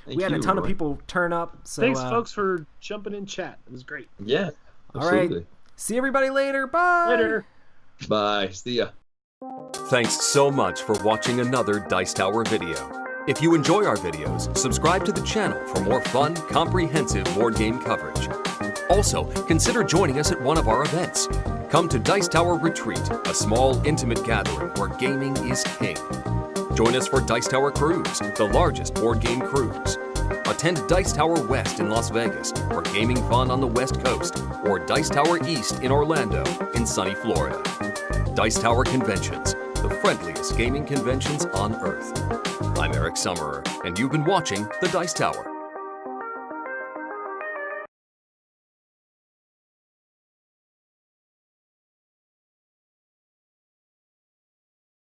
We had a ton of people turn up. So, thanks, folks, for jumping in chat. It was great. Yeah. Absolutely. All right. See everybody later. Bye. Later. Bye. See ya. Thanks so much for watching another Dice Tower video. If you enjoy our videos, subscribe to the channel for more fun, comprehensive board game coverage. Also, consider joining us at one of our events. Come to Dice Tower Retreat, a small, intimate gathering where gaming is king. Join us for Dice Tower Cruise, the largest board game cruise. Attend Dice Tower West in Las Vegas for gaming fun on the West Coast, or Dice Tower East in Orlando in sunny Florida. Dice Tower Conventions, the friendliest gaming conventions on Earth. I'm Eric Summerer, and you've been watching The Dice Tower.